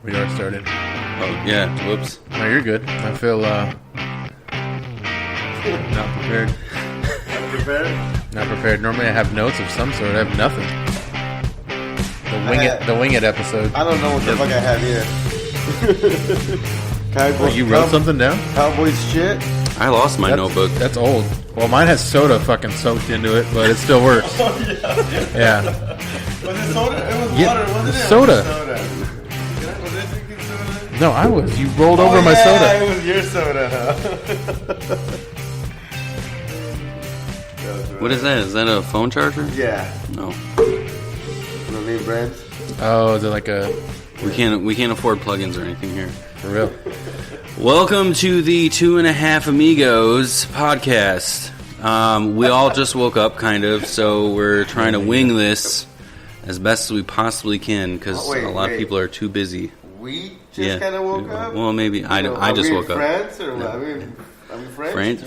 We are started. Oh, yeah. Whoops. No, you're good. I feel not prepared. Not prepared? Not prepared. Normally I have notes of some sort. I have nothing. The Wing It episode. I don't know what the fuck I have here. Cowboys, You wrote something down? Cowboys shit? I lost my notebook. That's old. Well, mine has soda fucking soaked into it, but it still works. Yeah. Was it soda? It was Yeah, water, wasn't it? soda. Was I drinking soda? No, I was. You rolled over my yeah, soda. it was your soda, huh? What is that? Is that a phone charger? Yeah. No. No name brands? Oh, is it like a... We can't afford plugins or anything here. For real? Welcome to the 2.5 Amigos podcast. We all just woke up, kind of, so we're trying to wing this as best as we possibly can because a lot of people are too busy. We just kind of woke up? Well, maybe I just woke up. France or what? Are we French?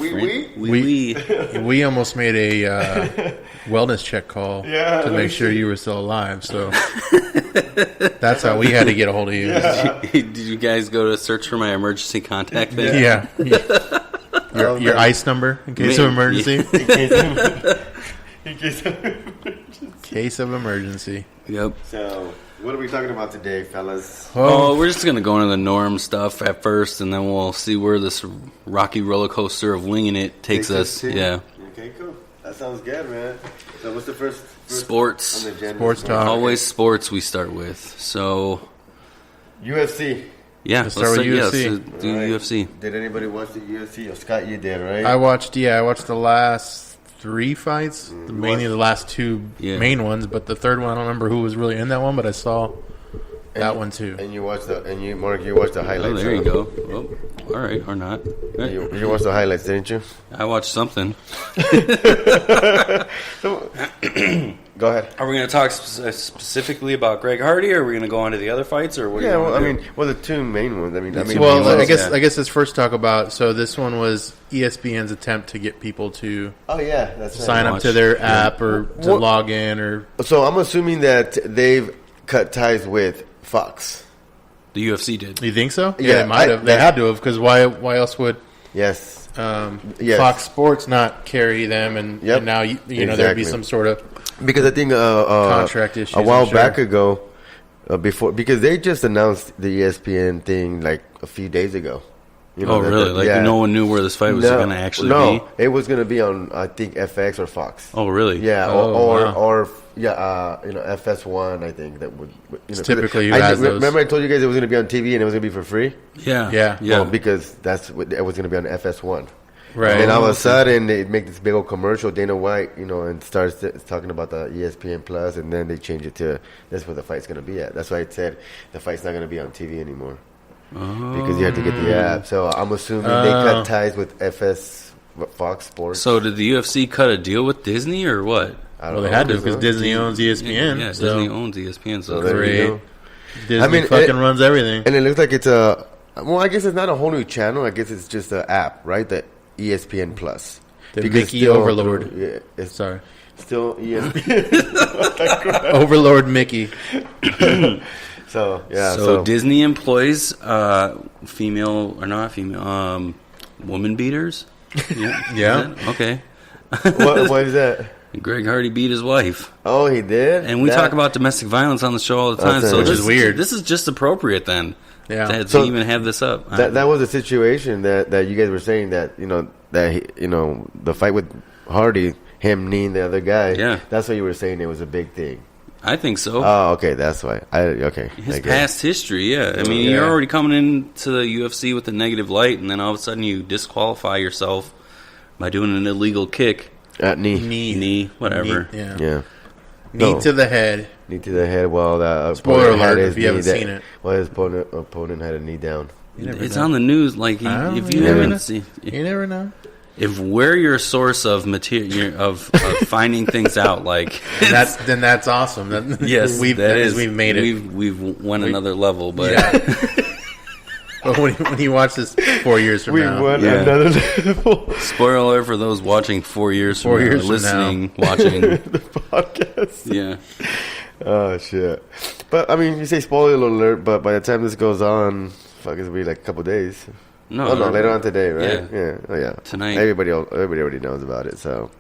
We almost made a wellness check call to make sure you were still alive, so that's how we had to get a hold of you. Yeah. Did you guys go to search for my emergency contact thing? Yeah. Your ICE number in case of emergency? In case of emergency. Yep. So, what are we talking about today, fellas? Oh, we're just going to go into the norm stuff at first, and then we'll see where this rocky roller coaster of winging it takes us. Yeah. Okay, cool. That sounds good, man. So, what's the first Sports. on the agenda? Sports talk. Always sports we start with. So, UFC. yeah, Let's start with UFC. let's do All right. UFC. Did anybody watch the UFC? Oh, Scott, you did, right? I watched the last 3 fights, mainly the last 2 main ones, but the third one I don't remember who was really in that one, but I saw that one too. And you watched Mark, you watched the Oh, highlights. there you go. Oh, all right, or not. You watched the highlights, didn't you? I watched something. Go ahead. Are we going to talk specifically about Greg Hardy, or are we going to go on to the other fights, or what? Yeah, well, the 2 main ones. I mean, Well, I yeah. guess let's first talk about. So this one was ESPN's attempt to get people to oh yeah, that's right. sign up to their app or to log in or. So I'm assuming that they've cut ties with Fox. The UFC did. You think so? Yeah, they might have. They had to have because why else would Yes. Fox Sports not carry them? And now you know there'd be Exactly. some sort of Because I think contract issues. a while I'm sure. back ago, because they just announced the ESPN thing like a few days ago. You know, Oh, really? No one knew where this fight was going to actually be? It was going to be on, I think, FX or Fox. Oh, really? Yeah, wow. or FS1. I think that would. It's typically who has those. Remember, I told you guys it was going to be on TV and it was going to be for free. Yeah. Well, because it was going to be on FS1. Right. And then all of a sudden, they make this big old commercial, Dana White, and starts talking about the ESPN Plus, and then they change it to that's where the fight's going to be at. That's why it said the fight's not going to be on TV anymore. Because you have to get the app. So I'm assuming they cut ties with Fox Sports. So did the UFC cut a deal with Disney or what? Well, they had to because Disney owns ESPN. Yeah, so. Disney owns ESPN. So there you go. Disney fucking runs everything. And it looks like it's I guess it's not a whole new channel. I guess it's just an app, right? The ESPN Plus. The Because Mickey still- Overlord. Yeah, it's Sorry. still ESPN. Overlord Mickey. So, yeah. So Disney employs female or not female woman beaters. Yeah. Yeah. Is it? Okay. what is that? Greg Hardy beat his wife, Oh, he did? and we talk about domestic violence on the show all the time. That's So which this is weird. This is just appropriate then. Yeah. To So even have this up. That was a situation that you guys were saying that the fight with Hardy, him kneeing the other guy. Yeah. That's what you were saying. It was a big thing. I think so. Oh, okay, that's why. His past history, yeah. I mean, you're already coming into the UFC with a negative light, and then all of a sudden you disqualify yourself by doing an illegal kick. At knee. Knee, whatever. Knee, yeah. Yeah. Knee No. to the head. Knee to the head while the Spoiler opponent had alert his if you haven't knee seen it. While his opponent had a knee down. It's on the news. Like, if you never know. haven't seen, You never know. if we're your source of material of finding things out, like Then that's awesome. yes, we've made it. We've went another level, but But when you watch this 4 years from now, another level. spoiler alert for those watching 4 years from 4 now, years from listening, watching. The podcast. Yeah. Oh shit. But I mean, you say spoiler alert, but by the time this goes on, fuck, it's gonna be like a couple days. No, later on today, right? Yeah. Oh, yeah. Tonight. Everybody already knows about it, so.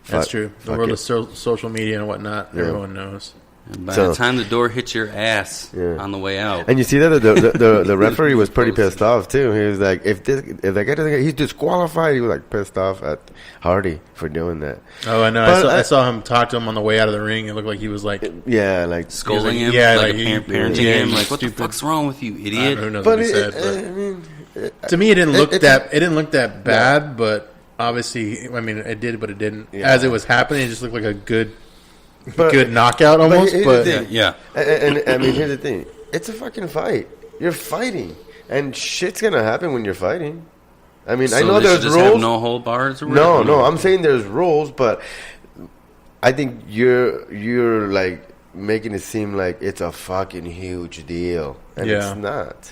That's true. The world of social media and whatnot, everyone knows. And by the time the door hits your ass on the way out. And you see that the referee was pretty pissed off, too. He was like, if that guy doesn't get, he's disqualified. He was like pissed off at Hardy for doing that. Oh, I know. I saw him talk to him on the way out of the ring. It looked like he was like... Yeah, like... Scolding him? Yeah, like parenting him? Like, what the fuck's wrong with you, idiot? Who knows what he said, but... To me, it didn't look that bad, but obviously, I mean, it did, but it didn't. Yeah. As it was happening, it just looked like a good knockout almost. But yeah. And I mean, here's the thing: it's a fucking fight. You're fighting, and shit's gonna happen when you're fighting. I mean, So I know they should there's just rules. have no hold bars. Or No, I'm saying there's rules, but I think you're like making it seem like it's a fucking huge deal, and it's not.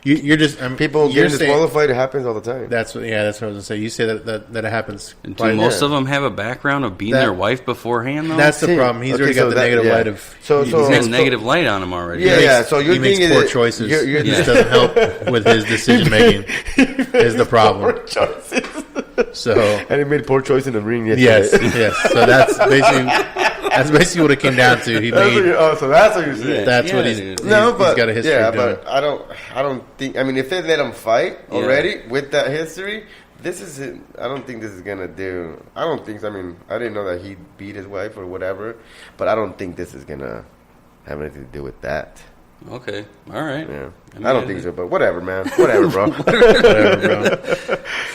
You're just people getting disqualified. It happens all the time. That's what I was gonna say. You say that it happens. Do most of them have a background of being their wife beforehand? Though that's the problem. He's already got the negative light of. He's got a negative light on him already. Yeah. So he makes poor choices. It just doesn't help with his decision making. Is the problem? Poor choices. So and he made poor choice in the ring yesterday. Yes. So that's basically what it came down to. He made. So that's what you're saying. That's what he's. He's got a history. Yeah, doing. but I don't think. I mean, if they let him fight already with that history, this is. I don't think this is gonna do. I don't think. I mean, I didn't know that he beat his wife or whatever, but I don't think this is gonna have anything to do with that. Okay. All right. Yeah. I don't think so, but whatever, man. Whatever, bro. Whatever, bro.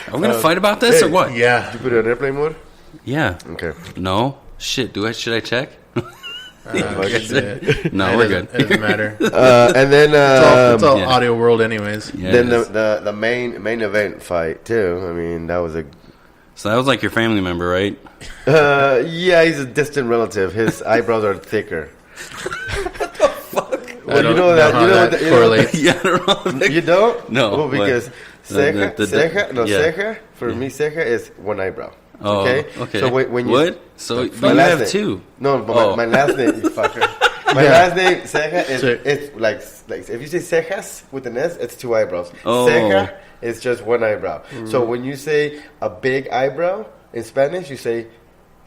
Are we gonna fight about this or what? Yeah. Did you put it on airplane mode? Yeah. Okay. No. Shit. Should I check? No, we're good. It doesn't matter. And then it's all audio world, anyways. Yeah, then the main event fight too. I mean, that was So that was like your family member, right? yeah, he's a distant relative. His eyebrows are thicker. Well, you know that correlates. Yeah, I don't know. You don't? No. Well, because ceja for me, ceja is one eyebrow. Oh, okay. So when you what? So you have name, two? No, but my last name, you fucker. My last name, ceja, it's like if you say cejas with an S, it's two eyebrows. Oh. Ceja is just one eyebrow. So when you say a big eyebrow in Spanish, you say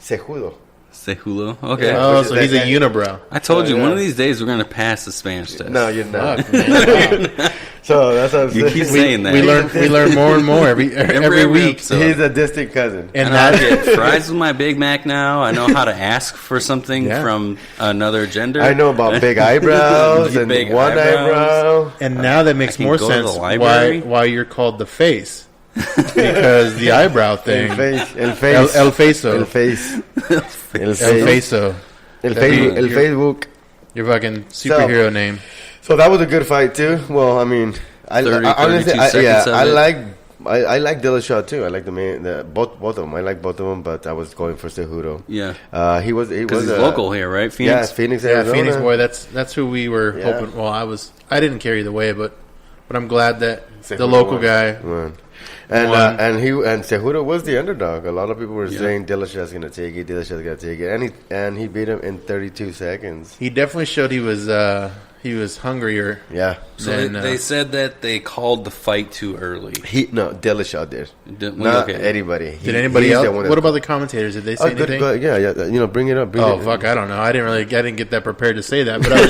cejudo. Cejudo. Okay. Yeah. Oh, so he's a unibrow. I told you one of these days we're gonna pass the Spanish test. No, you're not. Fuck, So that's what I'm saying. You keep saying that. We learn more and more every week. episode. He's a distant cousin. And I get fries with my Big Mac now. I know how to ask for something from another gender. I know about big eyebrows and Big one eyebrows. eyebrow. And now that makes more go to the sense library. why you're called the face. Because the eyebrow thing. El face. El Faso. El face. El Faso. El Facebook. Your fucking superhero name. So that was a good fight too. Well, I mean, I like Dillashaw too. I like both of them. I like both of them, but I was going for Cejudo. Yeah. He was he's local here, right? Phoenix. Yeah, Phoenix, Yeah, Arizona. Phoenix boy. That's who we were hoping. Well, I didn't care either way, but I'm glad that the local guy won. And Cejudo was the underdog. A lot of people were saying Dillashaw's going to take it. And he beat him in 32 seconds. He definitely showed he was hungrier. Yeah. So they said that they called the fight too early. Dillashaw did. Not anybody. Did anybody else? What about the commentaries? Did they say anything? Good. Yeah. Bring it up. Fuck, I don't know. I didn't get that prepared to say that, but I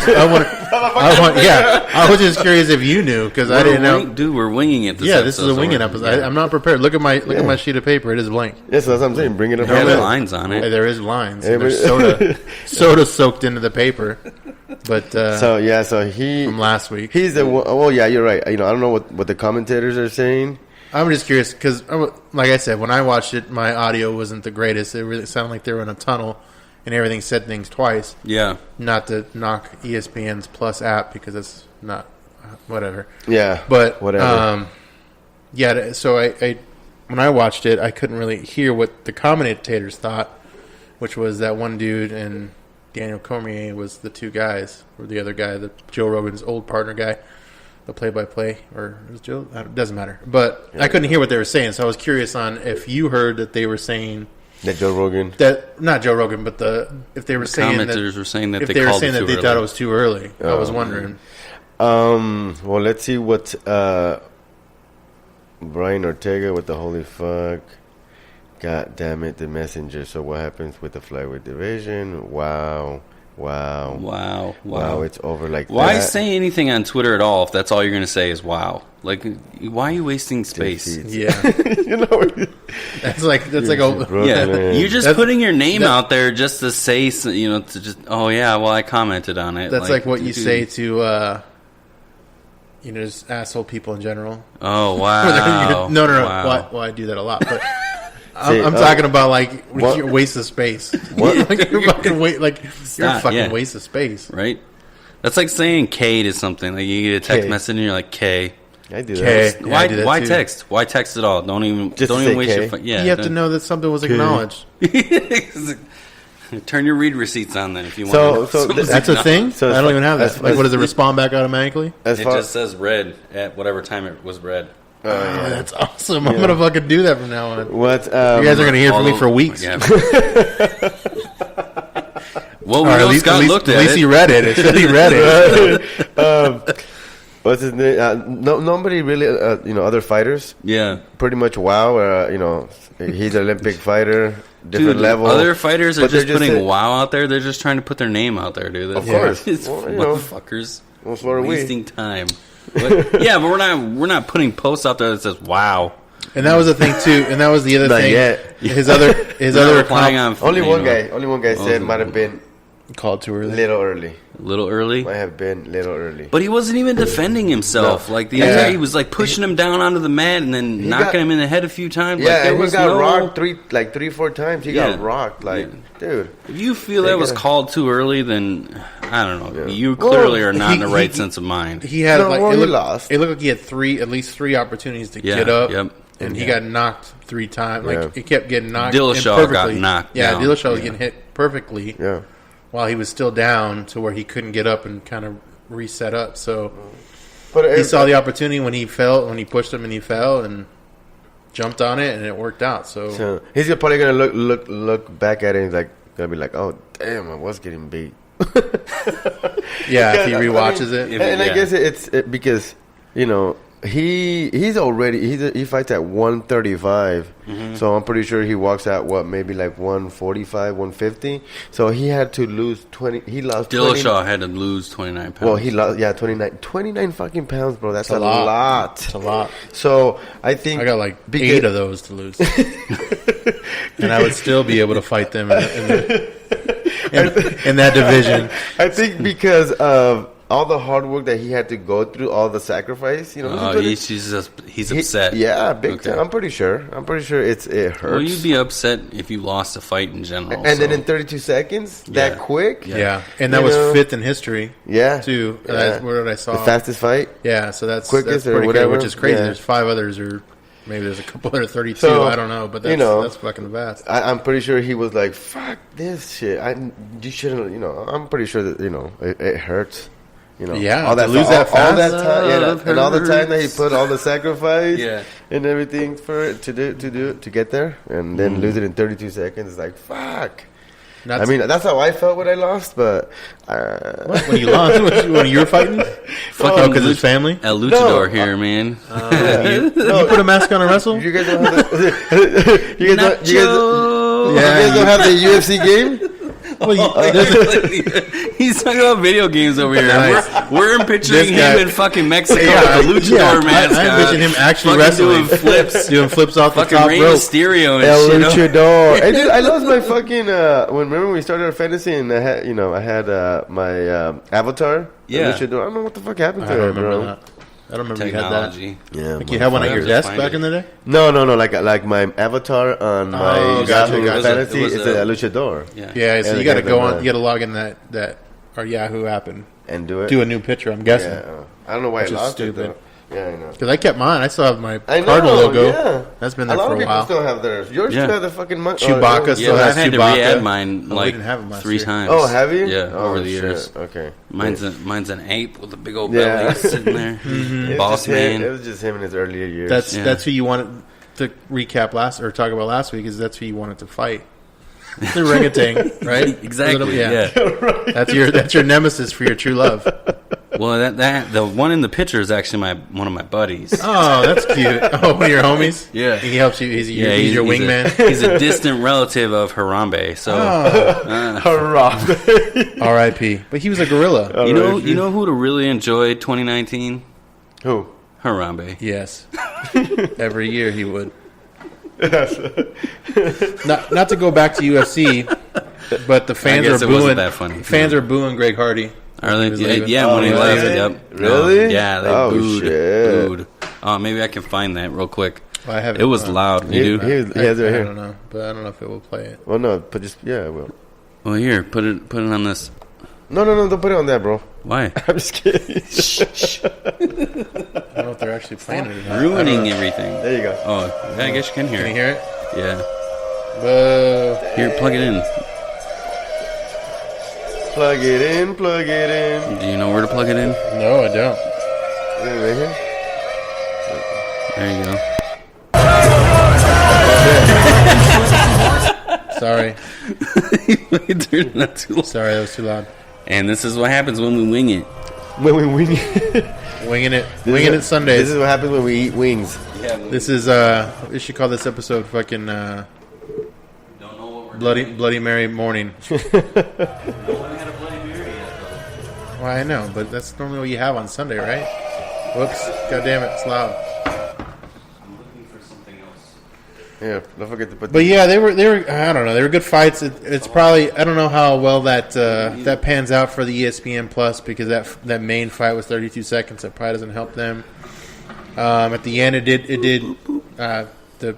was just curious if you knew because I didn't know. Dude, we're winging it. This is a winging episode. I'm not prepared. Look at my sheet of paper. It is blank. Yes, that's what I'm saying. Bring it up. There are lines on it. There is lines. There's soda soaked into the paper. But so he from last week. He's the one. Oh yeah, you're right. I don't know what the commentators are saying. I'm just curious because, like I said, when I watched it, my audio wasn't the greatest. It really sounded like they were in a tunnel, and everything said things twice. Yeah. Not to knock ESPN's Plus app because it's not whatever. Yeah. But whatever. So I when I watched it, I couldn't really hear what the commentators thought, which was that one dude and Daniel Cormier was the two guys, or the other guy, the Joe Rogan's old partner guy, the play-by-play, or was Joe? It doesn't matter. But I couldn't hear what they were saying, so I was curious on if you heard that they were saying That Joe Rogan. That not Joe Rogan, but if they were saying that Commenters were saying that if they they were called saying it that too they thought it early. was too early. I was wondering. Well, let's see what Brian Ortega with the holy fuck. God damn it, the messenger. So what happens with the flyweight division? Wow. It's over like Why that. say anything on Twitter at all if that's all you're going to say is wow? Like, why are you wasting space? Defeats. Yeah, You know, that's like Brooklyn. Yeah, you're just That's- putting your name that- out there just to say, to just, oh yeah, well I commented on it. that's like what you dude. say to just asshole people in general. Oh wow. No. Wow. Well, I do that a lot, but See, I'm talking about like what- your waste of space. What? Like you're fucking you're a Stop, fucking yeah. waste of space. Right? That's like saying K to something. Like you get a text K. message and you're like K. I do K. that. Yeah, I do that Why too. text? Why text at all? Don't even Just don't to even say waste K. your yeah. You have to know that something was acknowledged. Turn your read receipts on then if you So- want. so That's a thing. So I don't even have that. as- Like, what does it as- respond back automatically? As It far just says read at whatever time it was read. Oh, that's awesome. I'm gonna fucking do that from now on. what You guys are gonna hear from me for weeks. Yeah. Well, we Or know Scott looked at at least it. he read it. It said he read it. what's his name? Nobody really, other fighters. Yeah. Pretty much wow. He's an Olympic fighter, different Dude, level. other fighters are But they're just putting saying- wow out there. They're just trying to put their name out there, dude. That's, Of course. It's Well, you know. motherfuckers Well, so are we. wasting time. Yeah, but we're not putting posts out there that says wow. And that was the thing too. And that was the other Not thing. yet. His We're other not replying on Only you one know, guy said might have been called too a early. little early. a little early. Might have been a little early. But he wasn't even defending himself. No. Like the Yeah. other, he was like pushing him down onto the mat and then He knocking got- him in the head a few times. Yeah, like, there and he was got no, rocked 3-4 times. He Yeah. got rocked. Like, dude. If you feel They that was gotta- called too early, then I don't know. Yeah. You clearly Well, are not in the right he- sense of mind. He had No, like well, it he looked, lost. It looked like he had at least three opportunities to Yeah, get up. yep. And he got knocked 3 times. Like Yeah. he kept getting knocked. Dillashaw in got perfectly. knocked Yeah, down. Dillashaw was Yeah. getting hit perfectly Yeah. while he was still down to where he couldn't get up and kind of reset up. So But he saw the opportunity when he pushed him and he fell and jumped on it and it worked out. So he's probably gonna look back at it and he's like gonna be like, oh damn, I was getting beat. yeah, if he I mean, rewatches it. Yeah. And I guess it's because he fights at 135, so I'm pretty sure he walks out maybe like 145, 150. So he had to lose 20. He lost. Dillashaw had to lose 29 pounds. Well, he lost 29 fucking pounds, bro. That's a lot. lot. It's a lot. So I think I got like because- 8 of those to lose, and I would still be able to fight them in that division. I think because of all the hard work that he had to go through, all the sacrifice, he's upset. Yeah, big Okay. time. I'm pretty sure it hurts. Well, you'd be upset if you lost a fight in general. and then so- in 32 seconds, Yeah. that quick. Yeah, and that You was know? 5th in history Yeah. too. Yeah. That's what I saw. The fastest fight. Yeah, so that's Quickest or pretty whatever. good, which is crazy. Yeah. There's 5 others, or maybe there's a couple that are 32. So, I don't know, but that's, that's fucking fast. I'm pretty sure he was like, "Fuck this shit! You shouldn't." I'm pretty sure that it hurts. Yeah, all that to lose all, that all that fast? time, Love and all the time that he hurts. put all the sacrifice, Yeah. and everything for it to get there, and then lose it in 32 seconds. It's like fuck. Not I mean, that's how I felt when I lost, but when you lost, when you were fighting, Fucking because his family. El Luchador No. here, man. You put a mask on and wrestle. you guys don't have the, you guys don't have the UFC game. Well, He's talking about video games over here. Nice. We're picturing This guy- him in fucking Mexico Yeah, with the luchador yeah, mask. I envision him actually fucking wrestling, doing flips, doing flips off the fucking top Rey rope. Mysterio and El shit. Luchador. Hey, dude, I lost my fucking. Remember when we started our fantasy and I had my avatar. Yeah. El Luchador. I don't know what the fuck happened I to don't it, remember bro. that. I don't remember you had that. Technology. Yeah, Like you had one at your Just desk find back it. in the day. No, like my avatar on my gotcha, Yahoo gotcha. fantasy. It was It's a- a Luchador. Yeah. Yeah, so Yeah, you got to they go got on. them, You got to log in that or Yahoo app and And do it. do a new picture. I'm guessing Yeah. I don't know why Which I is lost stupid. it though. Yeah, I know. because I kept mine. I still have my I know. Cardinal logo. Yeah. That's been A there lot for of a people while. still have theirs. Yours Yeah. still have the fucking monkey. Chewbacca Yeah, still but has I've had to Chewbacca. re-add mine we like didn't have 'em last 3 year. times. Oh, have you? Yeah, Oh, over the shit. years. Okay. Mine's an ape with a big old Yeah. belly sitting there. It was Boss just him- man. It was just him in his earlier years. That's who you wanted. to recap talk about last week is that's who you wanted to fight. The orangutan, right? Exactly. Yeah. That's your nemesis for your true love. Well, that the one in the picture is actually one of my buddies. Oh, that's cute. Oh, one of your homies. Yeah. He helps you. He's your wingman. He's a distant relative of Harambe. So, Harambe. R.I.P. But he was a gorilla. you know who'd have really enjoyed 2019? Who? Harambe. Yes. Every year he would. Not to go back to UFC, but the fans are booing. That funny. Fans are booing Greg Hardy. Are they? Yeah, when he really? left. Yep. Really? Yeah, they booed. Maybe I can find that real quick. Well, I have it was loud. You do? He has it right I here. don't know, but I don't know if it will play it. Well, no, but just I will. Well, here, put it on this. No, don't put it on that, bro. Why? I'm just kidding. I don't know if they're actually playing it or not. Ruining everything. There you go. Oh, yeah, I guess you can hear Can you it. hear it? Yeah. Boo. Here, plug it in. Plug it in. Plug it in. Do you know where to plug it in? No, I don't. Right here. There you go. Sorry. Turned it up too loud. Sorry, that was too loud. And this is what happens when we wing it. When we wing Winging it Sundays. This is what happens when we eat wings. Yeah. This is we should call this episode fucking Don't know what we're Bloody Mary morning. No one had a Bloody Mary yet, though. Well, I know, but that's normally what you have on Sunday, right? Whoops! God damn it, it's loud. I'm looking for something else. Yeah, don't forget to put. But yeah, they were. I don't know. They were good fights. It's probably. I don't know how well that pans out for the ESPN Plus because that main fight was 32 seconds. That probably doesn't help them. At the end, it did. The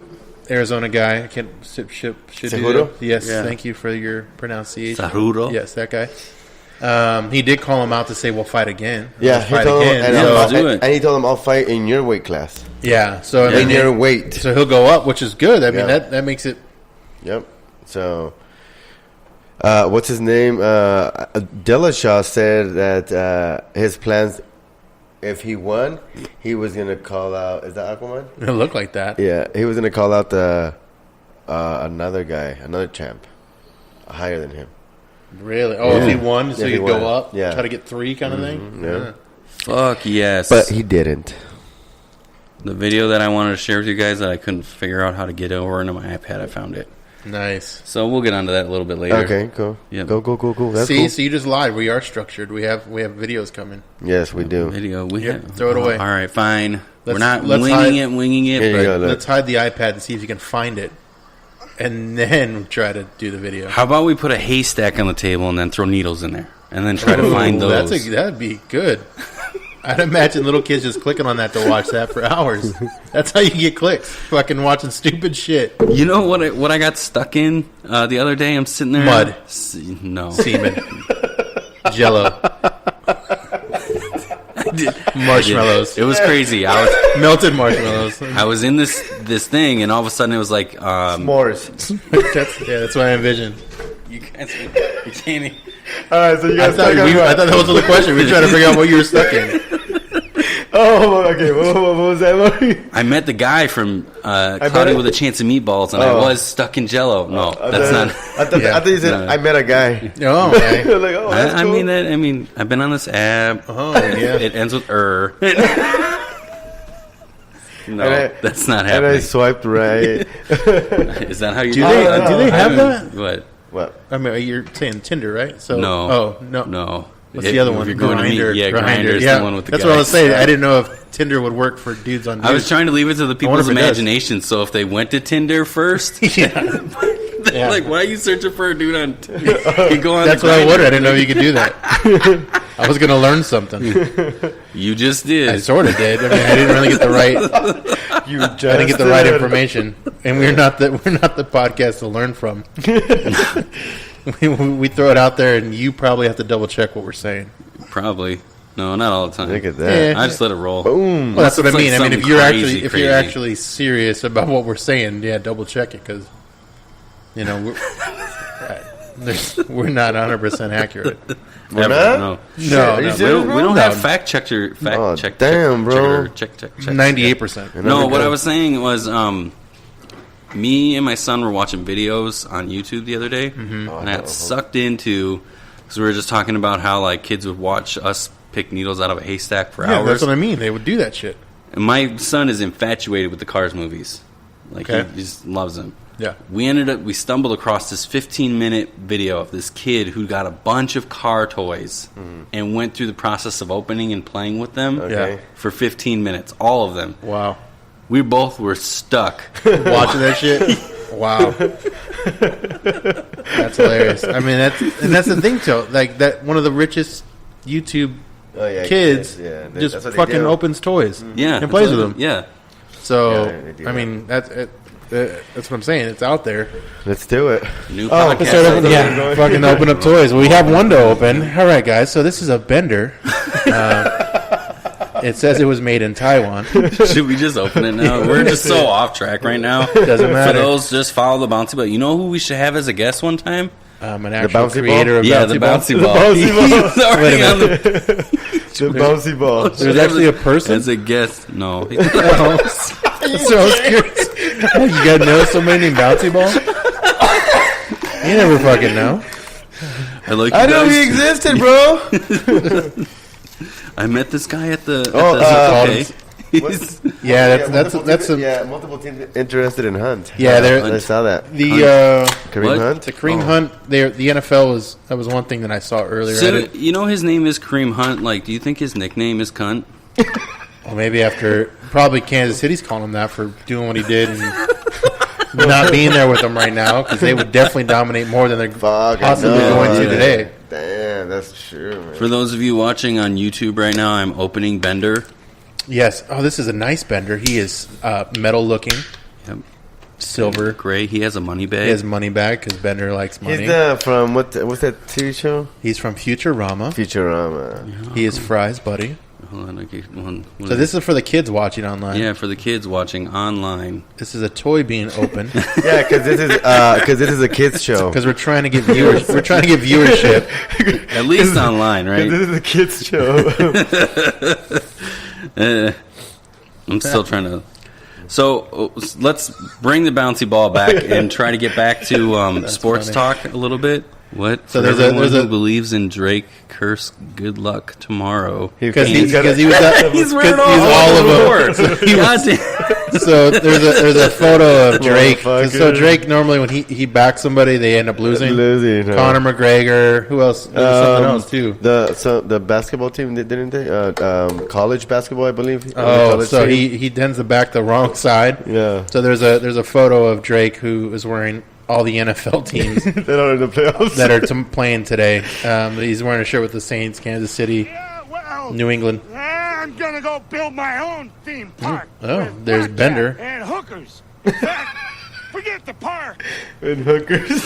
Arizona guy. I can't. Cejudo? Yes. Yeah. Thank you for your pronunciation. Cejudo? Yes, that guy. He did call him out to say we'll fight again. Yeah, We'll he fight told him, again. and he told him I'll fight in your weight class. Yeah. So In your weight. So he'll go up, which is good. I mean Yeah. that makes it. Yep. So, what's his name? Dillashaw said that his plans, if he won, he was gonna call out. Is that Aquaman? It looked like that. Yeah, he was gonna call out the another guy, another champ, higher than him. Really? Oh, if he won, so If he he'd won. go up, Yeah. try to get 3 kind of thing. yeah. Fuck yes. But he didn't. The video that I wanted to share with you guys that I couldn't figure out how to get over into my iPad, I found it. Nice. So we'll get onto that a little bit later. Okay, cool. Yep. Go. That's See, cool. so you just lied. We are structured. We have videos coming. Yes, we do. Video. We Here, have, throw it away. All right, fine. We're not let's winging it, Here you but go. Look. Let's hide the iPad and see if you can find it, and then try to do the video. how about we put a haystack on the table and then throw needles in there, and then try to find Ooh, those. that'd be good. I'd imagine little kids just clicking on that to watch that for hours. That's how you get clicks. Fucking watching stupid shit. You know what I got stuck in the other day? I'm sitting there. Mud. No. Semen. Jello. Marshmallows. It was crazy. Melted marshmallows. I was in this thing, and all of a sudden it was like, S'mores. That's what I envisioned. you guys, you can't. All right, so you I guys thought that was the question. We were trying to figure out what you were stuck in. Oh, okay. What was that, Marty? I met the guy from met Cloudy it? with a Chance of Meatballs, and I was stuck in Jello. No, that's not. I thought you said No. I met a guy. Oh, okay. Like, oh, that's I cool. mean, I've been on this app. Oh, yeah. It ends with No, that's not And I happening. swiped right. Is that how you Do they have that? What? What? I mean, you're saying Tinder, right? So No. Oh, no. No. What's the other if one? You're going Grindr. to meet, Grindr is the one with the That's guys. what I was saying. I didn't know if Tinder would work for dudes on dudes. I was trying to leave it to the people's if it does. imagination. So if they went to Tinder first, Yeah. they're like, "Why are you searching for a dude on Tinder?" You go on. That's the what I Grindr. wondered. I didn't know you could do that. I was going to learn something. You just did. I sort of did. I mean, I didn't really get the right. You I didn't get the right information, and we're not the podcast to learn from. we throw it out there, and you probably have to double check what we're saying. Probably. No, not all the time. Look at that. Yeah. I just let it roll. Boom. Well, that's what I It's like mean. I mean, if something you're crazy, you're actually serious about what we're saying, yeah, double check it because we're not 100% accurate. We're Ever. not? No. No, Are you no, serious, We bro? don't No. have fact checker. Oh, damn, bro. Check. 98%. No, what I was saying was, Me and my son were watching videos on YouTube the other day, Mm-hmm. and I got sucked into because we were just talking about how like kids would watch us pick needles out of a haystack for Yeah, hours. that's what I mean. They would do that shit. And my son is infatuated with the Cars movies. Like Okay. he just loves them. Yeah. We stumbled across this 15-minute video of this kid who got a bunch of car toys and went through the process of opening and playing with them Okay. Yeah. for 15 minutes, all of them. Wow. We both were stuck. Watching that shit. Wow. That's hilarious. I mean, that's the thing, too. Like that, one of the richest YouTube Oh, yeah, kids yeah, just that's what they fucking do. opens toys. Yeah. And plays with them. Yeah. So, Yeah, they do I that. mean, that's what I'm saying. It's out there. Let's do it. New Let's podcast. start opening, idea. yeah, fucking open up toys. Well, we have one to open. All right, guys. So this is a bender. It says it was made in Taiwan. Should we just open it now? We're just so off track right now. Doesn't matter. For those, just follow the bouncy ball. You know who we should have as a guest one time? An actual bouncy creator ball? of Yeah, bouncy the ball. bouncy ball. bouncy ball. He's already on the The bouncy ball. There's actually a person. as a guest. No. So I was curious. Oh, you guys know somebody named Bouncy Ball? You never fucking know. I like. I you know guys. he existed, bro. I met this guy at the. Oh, okay. Yeah, that's a multiple teams interested in Hunt. Yeah, they're- I saw that. the Kareem What? Hunt. the Kareem Oh. Hunt. The NFL was one thing that I saw earlier. I So, didn't- you know his name is Kareem Hunt. Like, do you think his nickname is Cunt? Well, maybe after probably Kansas City's calling him that for doing what he did and not being there with them right now because they would definitely dominate more than they're Fuck, I possibly know. going to today. Damn, that's true, man. For those of you watching on YouTube right now, I'm opening Bender. Yes. Oh, this is a nice bender. He is metal looking, Yep. silver. Gray. He has a money bag. He has money bag because Bender likes money. He's from what's that TV show? He's from Futurama. Futurama. He is Fry's buddy. Hold on, okay, one. So this is for the kids watching online. Yeah, for the kids watching online. This is a toy being opened Yeah, because this is a kids show. because we're trying to get viewers. We're trying to get viewership. At least online, right? This is a kids show. I'm still trying to. So let's bring the bouncy ball back and try to get back to sports funny. talk a little bit. What? So For there's a- everyone there's who a- believes in Drake, curse good luck tomorrow. Because he was He's wearing all of them. them. God damn. So there's a photo of Drake. Motherfucker. So Drake normally when he backs somebody they end up losing. Losing, huh? Conor McGregor. Who else? There's something else too. The basketball team didn't they? College basketball, I believe. Oh, College so team. he tends to back the wrong side. Yeah. So there's a photo of Drake who is wearing all the NFL teams They're not in the playoffs. that are playing today. He's wearing a shirt with the Saints, Kansas City, Yeah, well, New England. I'm gonna go build my own theme park. Oh, with there's blackjack Bender. and hookers. In fact, forget the park. and hookers.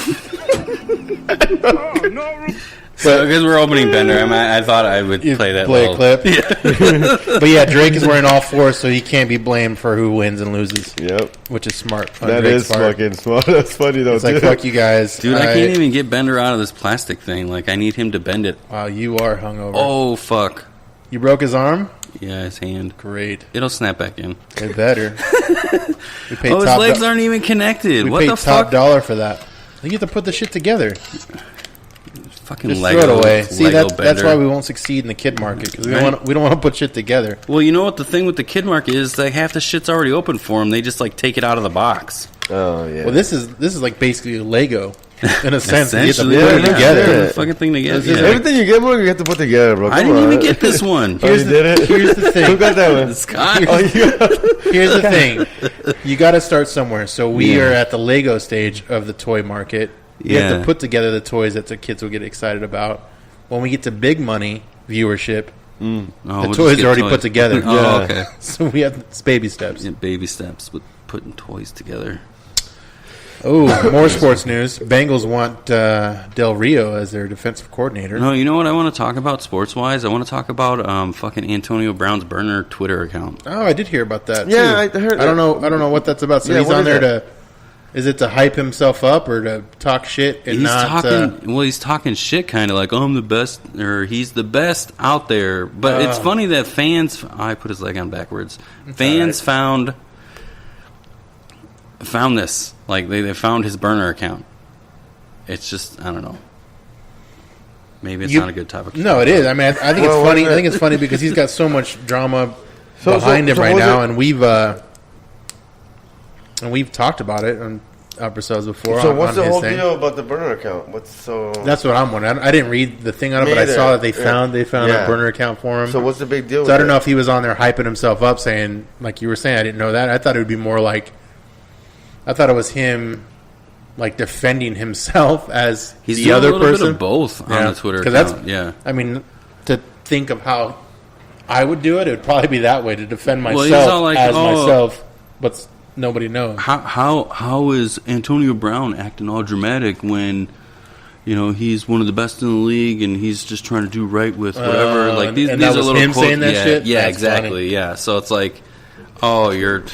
Oh, no room. So because we're opening Bender, I thought I would You play that play little a clip. But yeah, Drake is wearing all four, so he can't be blamed for who wins and loses, Yep. which is smart. on That Drake's is part. fucking smart. That's funny though. It's like dude. fuck you guys, Dude, I can't even get Bender out of this plastic thing. Like, I need him to bend it. Wow, you are hungover. Oh, fuck. You broke his arm. Yeah, his hand. Great, It'll snap back in. it better. We paid Oh, his top legs do- aren't even connected. We What paid the top fuck? dollar for that. You have to put the shit together. Fucking Just Lego. throw it away. See, Lego that's Bender. why we won't succeed in the kid market because we Right. don't want to put shit together. Well, you know what the thing with the kid market is? Like, half the shit's already open for them. They just, like, take it out of the box. Oh yeah. Well, this is like basically Lego in a sense. You have to Essentially, put it yeah, together. Put the fucking thing together. This is Yeah. Everything you get, more you have to put together, bro. I Come didn't on. even get this one. Oh, you did it? Here's the thing. Who got that one? Scott. Oh, you got Here's the thing. You got to start somewhere. So we are at the Lego stage of the toy market. You have Yeah. to put together the toys that the kids will get excited about. When we get to big money viewership, Oh, the we'll toys just get are already put together. Oh, Yeah. okay. So we have it's baby steps. Yeah, baby steps with putting toys together. Oh, more sports news. Bengals want Del Rio as their defensive coordinator. No, you know what I want to talk about sports-wise? I want to talk about fucking Antonio Brown's burner Twitter account. Oh, I did hear about that. Yeah, too. I heard I don't that. know. I don't know what that's about. So Yeah, he's what on is there that? to. Is it to hype himself up or to talk shit and He's not? talking. Well, he's talking shit, kind of like, "Oh, I'm the best," or "He's the best out there." But it's funny that fans. I put his leg on backwards. Fans found found this. Like they found his burner account. It's just I don't know. Maybe it's not a good topic. No, it is. I mean, I think it's funny. I think it's funny because he's got so much drama behind him right now, and we've talked about it on episodes before. So what's the whole thing. deal about the burner account? That's what I'm wondering. I didn't read the thing on it, but I saw that they found a burner account for him. So what's the big deal? So I don't know if he was on there hyping himself up, saying like you were saying. I didn't know that. I thought it would be more like I thought it was him. Like defending himself as He's the doing other a little person, bit of both on the Twitter account. I mean, to think of how I would do it, it would probably be that way to defend myself he's all like, as myself, but nobody knows. How is Antonio Brown acting all dramatic when he's one of the best in the league and he's just trying to do right with whatever? Like these are little him quotes. saying that shit. Yeah, That's exactly. funny. Yeah, so it's like, you're.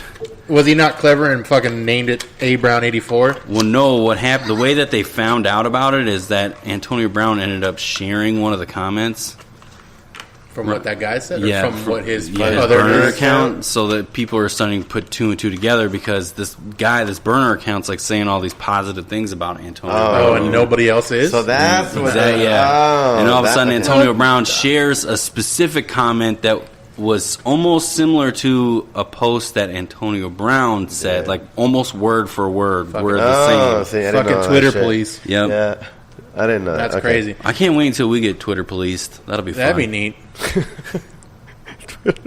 Was he not clever and fucking named it A Brown 84? Well, no. What happened? The way that they found out about it is that Antonio Brown ended up sharing one of the comments From what that guy said, Yeah, or from what his his other burner news account, so that people are starting to put two and two together because this burner account's like saying all these positive things about Antonio Brown. Oh, and nobody else is. So that's what. Exactly, yeah. Oh, And all of a sudden, that's- Antonio Brown shares a specific comment that was almost similar to a post that Antonio Brown said, like almost word for word. We're the same. See, I didn't know Fucking that Twitter shit. police. Yep. Yeah, I didn't know. That's Okay. crazy. I can't wait until we get Twitter policed. That'll be fun. That'd be neat.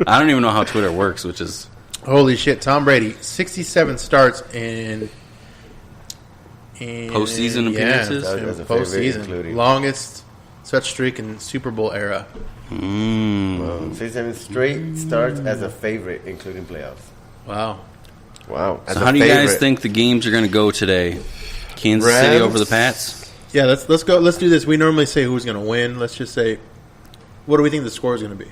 I don't even know how Twitter works, which is Holy shit, Tom Brady, 67 starts in Postseason appearances? That in was a favorite, postseason, including- longest such streak in Super Bowl era. 67 straight starts as a favorite, including playoffs. Wow. Wow. As So a how do you guys favorite. think the games are going to go today? Kansas City Rams? over the Pats? Yeah, let's go. Let's do this. We normally say who's going to win. Let's just say, what do we think the score is going to be?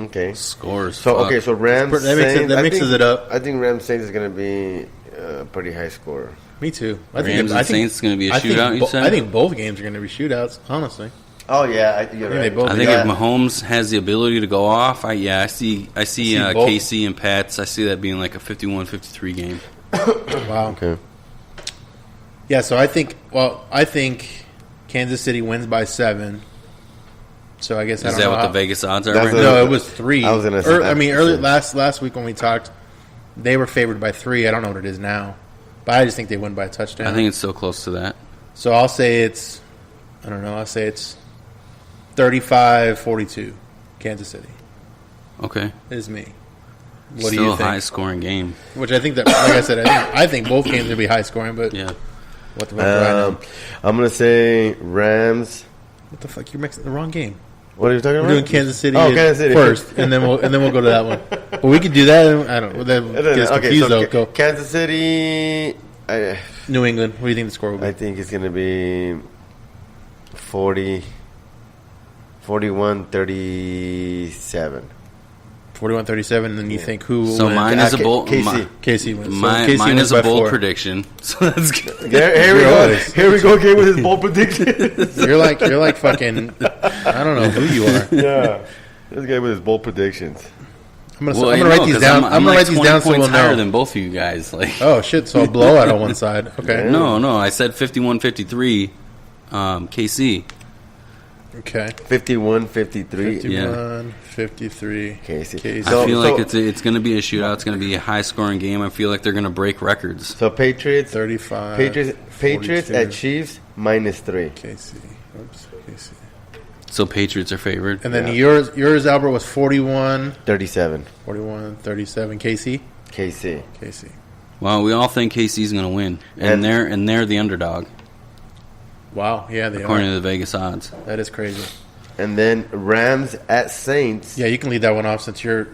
Okay. Scores. So fuck. okay, so Rams. That makes it- Saints, that I mixes think- it up. I think Rams Saints is going to be a pretty high score. Me too. Rams and Saints is going to be a shootout, you said? I think both games are going to be shootouts, honestly. Oh yeah, I think you're I think right. they both- I think Yeah. if Mahomes has the ability to go off, I see both. KC and Pats. I see that being like a 51-53 game. Wow. Okay. Yeah, so I think Kansas City wins by 7. So I guess I Is don't that know what how- the Vegas odds are That's right what- now? No, it was 3. I was gonna say I that. mean, early last week when we talked, they were favored by 3. I don't know what it is now, but I just think they win by a touchdown. I think it's so close to that. So I'll say it's, I don't know, I'll say it's 35-42, Kansas City. Okay. Is me. What Still do you a think? high-scoring game. Which I think that, like I said, I think both games will be high scoring. But Yeah. what the fuck do I know? I'm gonna say Rams. What the fuck? You're mixing the wrong game. What are you talking We're about? doing Kansas City, Kansas City first, and then we'll go to that one. But we could do that. I don't know. That gets confused though. Go Kansas City. New England. What do you think the score will be? I think it's gonna be 41-37. 41-37, and then you think who will So win? mine is a bold. KC. Casey wins. So Mine Casey wins is a by bold 4. prediction. So that's good. Here we You're go. always- Here we go again with his bold predictions. You're like fucking. I don't know who you are. Yeah, this guy with his bold predictions. I'm gonna, Well, I'm you gonna know, write these 'cause down. I'm I'm gonna like write these 20 down so we'll points higher know. than both of you guys. Like, Oh shit! So a blowout on one side. Okay. no, I said 51-53. KC. Okay. 51-53. 51-53. Casey. Casey. So- I feel like it's going to be a shootout. It's going to be a high-scoring game. I feel like they're going to break records. So Patriots. 35. Patriots 42. at Chiefs -3. Casey. Oops. Casey. So Patriots are favored. And then Yeah. yours, Albert, was 41, 37. 37. KC. KC. Casey. Well, we all think KC's going to win, and And- they're the underdog Wow. Yeah, they according are. to the Vegas odds. That is crazy. And then Rams at Saints. Yeah, you can lead that one off since you're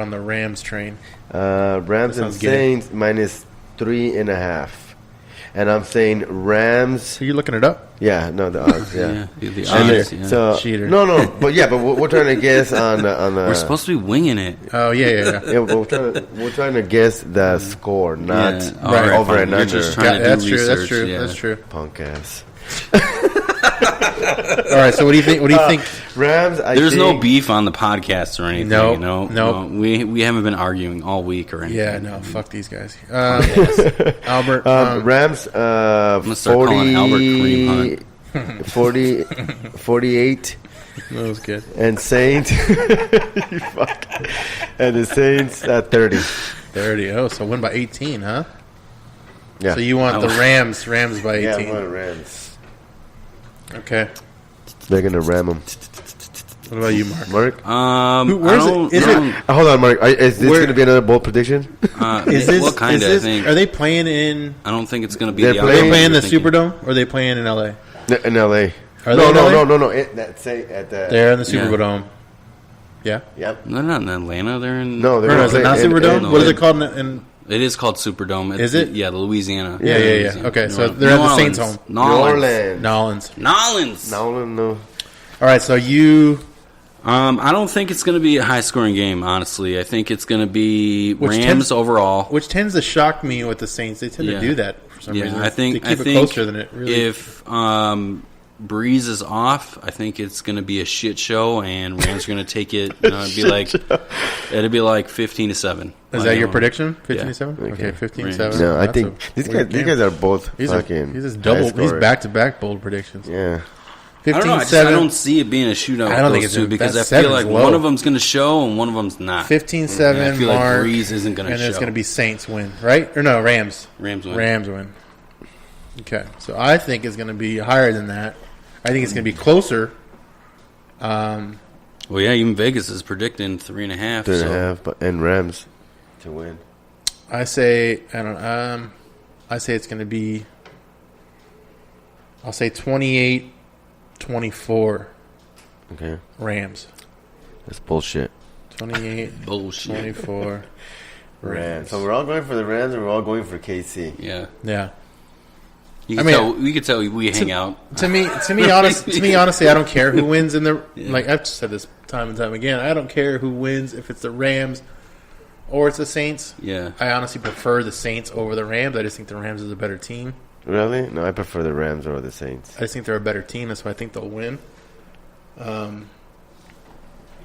on the Rams train. Rams That and sounds good. Saints -3.5. And I'm saying Rams. So you're looking it up? Yeah, no, the odds. Yeah. The And odds. then- Yeah. So Cheater. no, but we're trying to guess on the. We're supposed to be winging it. Oh yeah. Yeah, but we're trying to guess the score, not All right, over fine. and You're under. just trying to do That's true. That's research. true. Yeah. That's true. Punk ass. All right. So what do you think? What do you think? Rams. There's no beef on the podcast or anything. Nope, No. nope. We haven't been arguing all week or anything. Yeah. No. Fuck these guys. Albert. Rams. I'm gonna start calling Albert Kareem Hunt. 48. That was good. And Saints. You fuck. And the Saints at 30. 30. Oh, so win by 18, huh? Yeah. So you want the Rams by 18? Yeah, I want the Rams. Okay. They're gonna ram them. What about you, Mark? Mark. Where's it? Is it? Hold on, Mark. Is this gonna be another bold prediction? Is this? What kind is of? this, I think. Are they playing in? I don't think it's going to be. They're the Are they playing- playing the thinking. Superdome or are they playing in LA? In L.A. Are they in LA? No. At the. They're in the Yeah. Superdome. Yeah. Yep. They're not in Atlanta. They're in. No, they're Or no, gonna is it not play in- Superdome? no, What is it- it called? In It is called Superdome. Is it? Yeah, the Louisiana. Yeah. Louisiana. Okay, so New they're at the Orleans. Saints' home. New Nolans. Orleans. Nolans. No. All right, so you. I don't think it's going to be a high-scoring game. Honestly, I think it's going to be Which Rams tends- overall. Which tends to shock me with the Saints. They tend Yeah. to do that for some Yeah, reason. I think. they keep I it think closer than it really. if Breeze is off, I think it's going to be a shit show, and Rams are going to take it. It'd be like 15-7. Is that your prediction? 15-7. Yeah. Okay, 15-7. Rams. No, I That's think a these weird guys game. are both These fucking. are double. high He's scoring. back-to-back bold predictions. Yeah. 15-7. I don't know. I don't see it being a shootout. I don't think those it's two a- because I that feel seven's like low. one of them's going to show and one of them's not. 15-7. And I feel like Mark, Breeze isn't going to and show. it's going to be Saints win, right? Or no, Rams. Rams win. Rams win. Okay, so I think it's going to be higher than that. I think it's going to be closer. Well, yeah, even Vegas is predicting 3.5. 3.5, but and Rams to win. I say I say it's going to be. I'll say 28-24 Okay, Rams. that's bullshit. 28-24 Rams. So we're all going for the Rams, and we're all going for KC. Yeah. Yeah. You I can mean- tell, we could tell we hang out. To me, honestly, I don't care who wins in the. Like I've said this time and time again, I don't care who wins if it's the Rams or it's the Saints. Yeah. I honestly prefer the Saints over the Rams. I just think the Rams is a better team. Really? No, I prefer the Rams over the Saints. I just think they're a better team. That's why I think they'll win.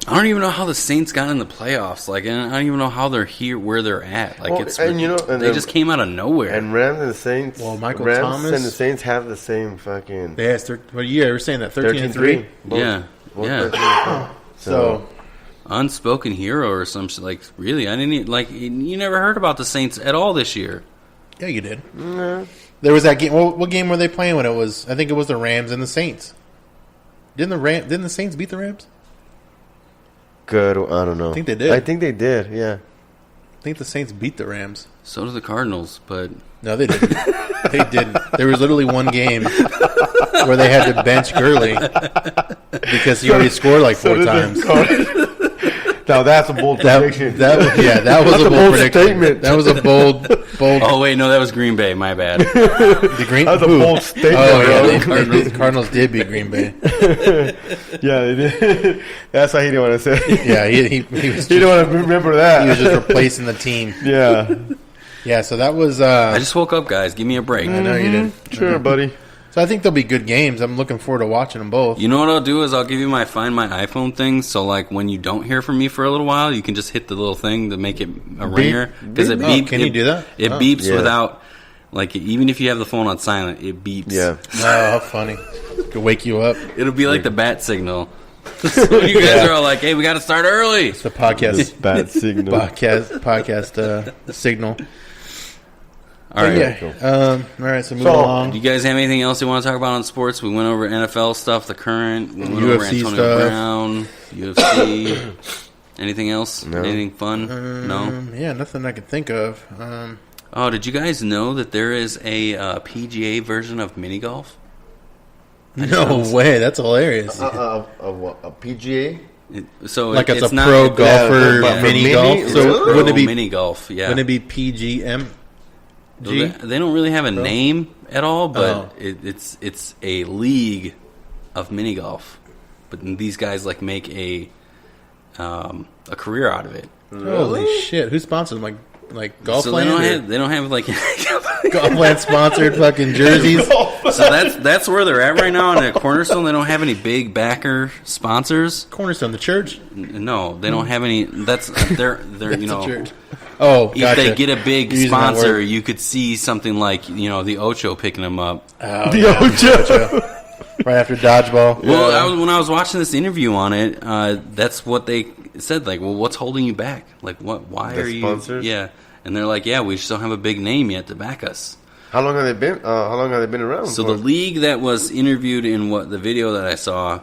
I don't even know how the Saints got in the playoffs. Like, and I don't even know how they're here, where they're at. Like, Well, it's and you know, and they the- just came out of nowhere. And Rams and the Saints. Well, Michael Rams Thomas- and the Saints have the same fucking They asked, well, yeah, we're saying that 13-3. Both- Yeah. both Yeah. 13-3. So Unspoken hero or some shit. Like, really, I didn't you never heard about the Saints at all this year. yeah, you did. There was that game. What game were they playing when it was? I think it was the Rams and the Saints. Didn't the Saints beat the Rams? Good. I don't know. I think they did. I think they did. Yeah. I think the Saints beat the Rams. So did the Cardinals, but No, they didn't. They didn't. There was literally one game where they had to bench Gurley because he already scored like four times. Now that's a bold prediction. That was a bold prediction. statement. That was a bold. oh wait, no, that was Green Bay. My bad. The Green. That's a who? bold statement, Oh bro. yeah, the Cardinals did beat Green Bay. Yeah, they did. That's why he didn't want to say. Yeah, he was. He Just, didn't want to remember that. he was just replacing the team. Yeah. Yeah, so that was. I just woke up, guys. Give me a break. I know you did. Sure, buddy. So I think they'll be good games. I'm looking forward to watching them both. You know what I'll do is I'll give you my Find My iPhone thing. So like when you don't hear from me for a little while, you can just hit the little thing to make it a ringer because it Oh, beeps. can you do that? It Oh. beeps Yeah. without like even if you have the phone on silent, it beeps. Yeah. Oh, how funny! Could wake you up. It'll be like the bat signal. So when you guys are all like, "Hey, we got to start early." The podcast, Bad signal. podcast signal. All right. Yeah. All right. So moving So- along. Do you guys have anything else you want to talk about on sports? We went over NFL stuff, the current. We went over UFC Antonio stuff. Brown, UFC. Anything else? No. Anything fun? No. Yeah, nothing I can think of. Oh, did you guys know that there is a PGA version of mini golf? No way. That's hilarious. A PGA? So Like it's a not pro it's- golfer but for mini mini? golf. So Really? wouldn't it be? mini golf? Yeah. Wouldn't it be PGM? They don't really have a name at all, but Oh. it's a league of mini golf. But these guys like make a career out of it. Holy shit! Who sponsors them? Like golf So land? they don't have like Golfland sponsored fucking jerseys. So that's where they're at right now. And at Cornerstone, they don't have any big backer sponsors. Cornerstone, the church. No, they don't have any. That's they're you know. The church. Oh, If gotcha. they get a big You're using that sponsor, word. you could see something like the Ocho picking them up. Oh, the Ocho. Right after dodgeball. Well, when I was watching this interview on it, that's what they said. Like, well, what's holding you back? Like, what? Why The are you? sponsors? Yeah, and they're like, yeah, we just don't have a big name yet to back us. How long have they been? How long have they been around? So for? the league that was interviewed in the video that I saw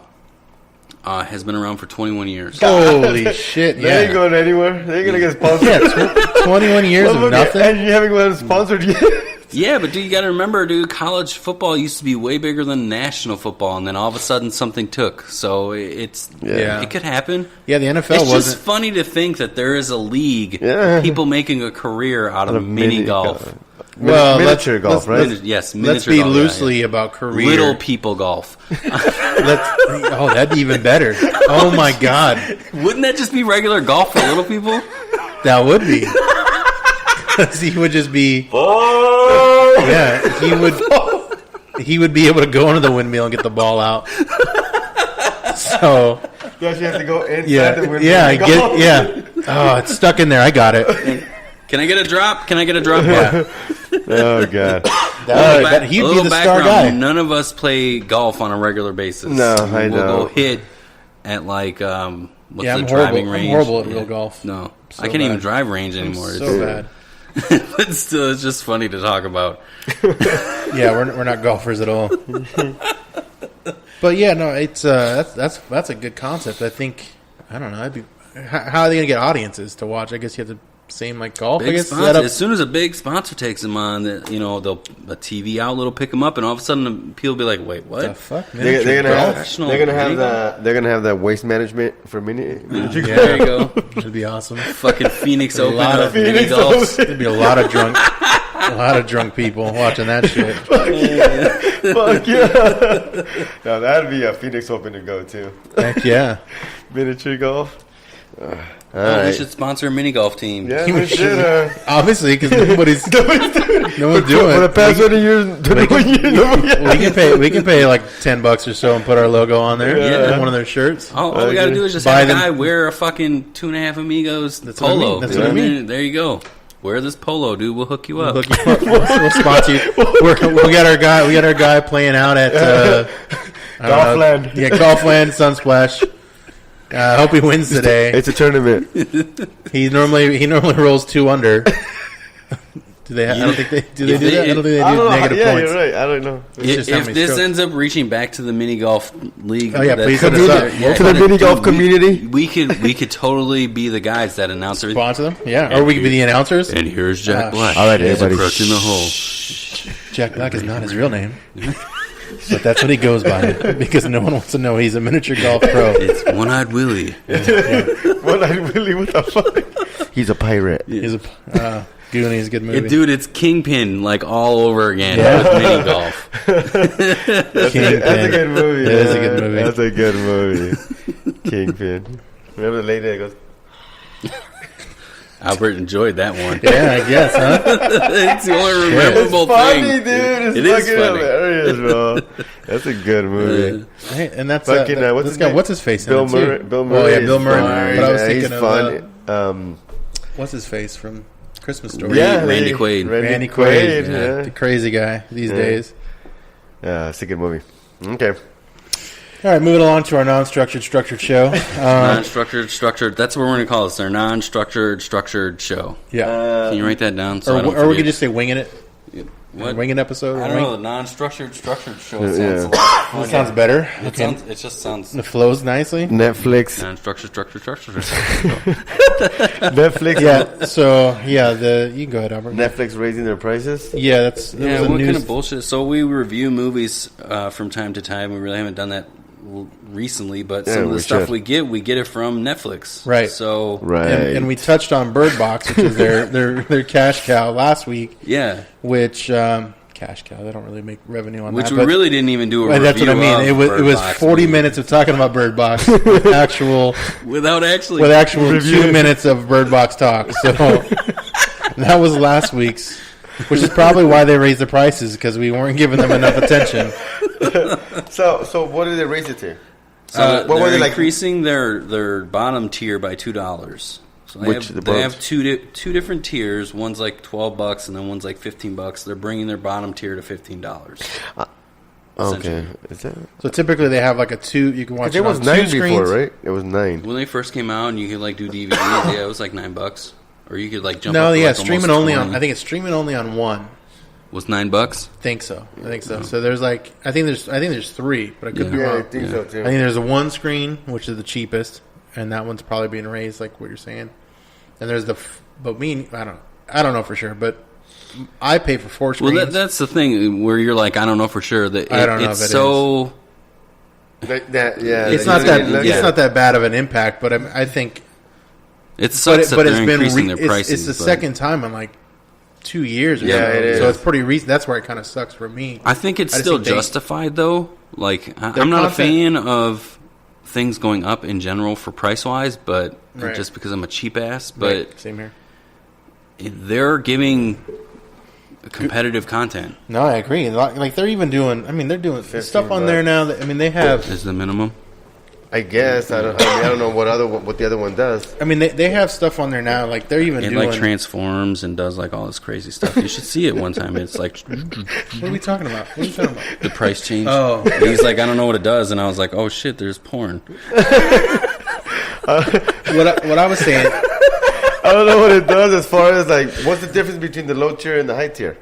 has been around for 21 years. Holy shit! They ain't Yeah, going anywhere. They ain't gonna get sponsored. yeah. 21 years of Motherfucker, nothing. And you haven't gotten sponsored yet. Yeah, but dude, you got to remember, dude, college football used to be way bigger than national football, and then all of a sudden something took. So Yeah. it could happen. Yeah, the NFL It's just wasn't. funny to think that there is a league, Yeah. people making a career out of mini golf. Well, miniature golf, right? Yes, Let's miniature be golf, yeah, loosely yeah. about career. Little people golf. That'd be even better. Oh my god, Wouldn't that just be regular golf for little people? that would be. 'Cause he would just be. Yeah, he would be able to go into the windmill and get the ball out. So You actually have to go inside the yeah, window. yeah, I get yeah. Oh, it's stuck in there. I got it. Can I get a drop? Can I get a drop? Yeah, Oh god. he'd A be little the star background, guy. None of us play golf on a regular basis. No, I We'll go don't. hit at what's Yeah, the I'm driving horrible. I'm range? horrible at Yeah. real golf. No, So I can't even bad. drive range anymore. So It's- bad. but still, it's just funny to talk about. Yeah, we're not golfers at all. But yeah, no, it's that's a good concept. I think I don't know. How are they gonna get audiences to watch? I guess you have to same like golf. I Big guess sponsor. As soon as a big sponsor takes them on, a TV outlet will pick them up, and all of a sudden people will be like, "Wait, what?" the fuck? They're Miniature gonna golf? have they're gonna have that waste management for miniature. Yeah. There you go. That'd be awesome. Fucking Phoenix A Open lot of of mini Phoenix golf. There'd be a lot of drunk people watching that shit. Fuck yeah! Now that'd be a Phoenix Open to go to. Heck yeah. Miniature golf. We Alright. should sponsor a mini golf team. Yeah, we should. Obviously, because no one's doing For the it. past 20 years, We can pay like $10 or so and put our logo on there. Yeah. One of their shirts. All we got to do is just Buy have a them- guy wear a fucking 2.5 Amigos That's what I polo. mean. That's what I mean. There you go. Wear this polo, dude. We'll hook you up. Look, we'll sponsor you. We got our guy playing out at I don't know. Golfland. Yeah, Golfland Sunsplash. I hope he wins today. It's a tournament. He normally rolls 2 under. Do they? I don't think they do. They If do that. I don't think they do negative yeah, points. you're right. I don't know. It's just how If many this strokes. ends up reaching back to the mini golf league, Oh, yeah, that's- please hit us up. yeah, To the dude, mini golf community. we could totally be the guys that announce everything. Sponsor them, yeah, or we could be the announcers. And here's Jack Black. All right, He's everybody. approaching the hole. Jack Black is not his real name, but that's what he goes by because no one wants to know he's a miniature golf pro. It's One-Eyed Willie. What the fuck? He's a pirate. He's a Goonies, good movie. Dude, it's Kingpin like all over again Yeah. with mini golf. Kingpin. That's a good movie. That is a good movie. That's a good movie. Kingpin. Remember the lady that goes, Albert enjoyed that one. Yeah, I guess, huh? It's the only memorable funny, thing. dude. It's It is fucking funny. hilarious, bro. That's a good movie. Hey, and that's Fucking, what's this his guy. name? What's his face? Bill in it, too? Murray. Bill Oh Murray. yeah, is Bill Murray. fun. But I was Yeah, thinking he's of fun. what's his face from Christmas Story? Yeah, Randy Quaid. Randy Quaid. Quaid. Yeah. The crazy guy these days. Yeah, it's a good movie. Okay. All right, moving along to our non-structured, structured show. Non-structured. That's what we're going to call this. Our non-structured, structured show. Yeah, Can you write that down? So I or don't we forget? could just say winging it. What? Winging episode. I don't Wing- know. The non-structured, structured show Yeah. sounds. That sounds better. It just sounds. It flows nicely. Netflix. Non-structured, structured. Netflix. Yeah. So yeah, you can go ahead, Albert. Netflix raising their prices. Yeah, that's there Yeah, was a what news. kind of bullshit? So we review movies from time to time. We really haven't done that recently, but Yeah, some of the we stuff should. we get it from Netflix. Right. So Right. and we touched on Bird Box, which is their cash cow last week. yeah, Which cash cow? They don't really make revenue on which that. we really didn't even do a But review that's what I mean. of It was Bird Box 40 minutes of talking about Bird Box with actual without actually. 2 minutes of Bird Box talk. So that was last week's which is probably why they raised the prices because we weren't giving them enough attention. So what did they raise it to? So what were they're they like? increasing their bottom tier by $2. So they have two different tiers. One's like $12, and then one's like $15. They're bringing their bottom tier to $15. Okay, is that? So typically they have like a two. You can watch. It it was on 9 two before, screens. right? It was 9. When they first came out, and you could like do DVDs, yeah, it was like $9. Or you could like jump. No, up to, yeah, like, streaming almost only 20. on. I think it's streaming only on one. Was $9? Think so. So there's like I think there's 3, but I could be Yeah, I wrong. think so too. I think there's a one screen, which is the cheapest, and that one's probably being raised, like what you're saying. And there's I don't know for sure, but I pay for 4 screens. Well, that's the thing where you're like, I don't know for sure that I don't know it's if it so. it's not that bad of an impact, but I think It sucks that they're increasing their prices. It's the but second time in like 2 years. Or Yeah, so. it is. So it's pretty recent. That's where it kind of sucks for me. I think it's I just still think they- justified though. Like Their I'm not a content- fan of things going up in general for price wise, but Right. just because I'm a cheap ass. But Right. Same here. they're giving competitive content. No, I agree. Like they're even doing. I mean, they're doing stuff on $15. there now. That, I mean, they have. Is the minimum. I guess I don't know what the other one does. I mean, they have stuff on there now. Like they're even It doing. like transforms and does like all this crazy stuff. You should see it one time. It's like What are we talking about? What are you talking about? the price change. Oh. And he's like, I don't know what it does, and I was like, oh shit, there's porn. What I was saying. I don't know what it does as far as like what's the difference between the low tier and the high tier.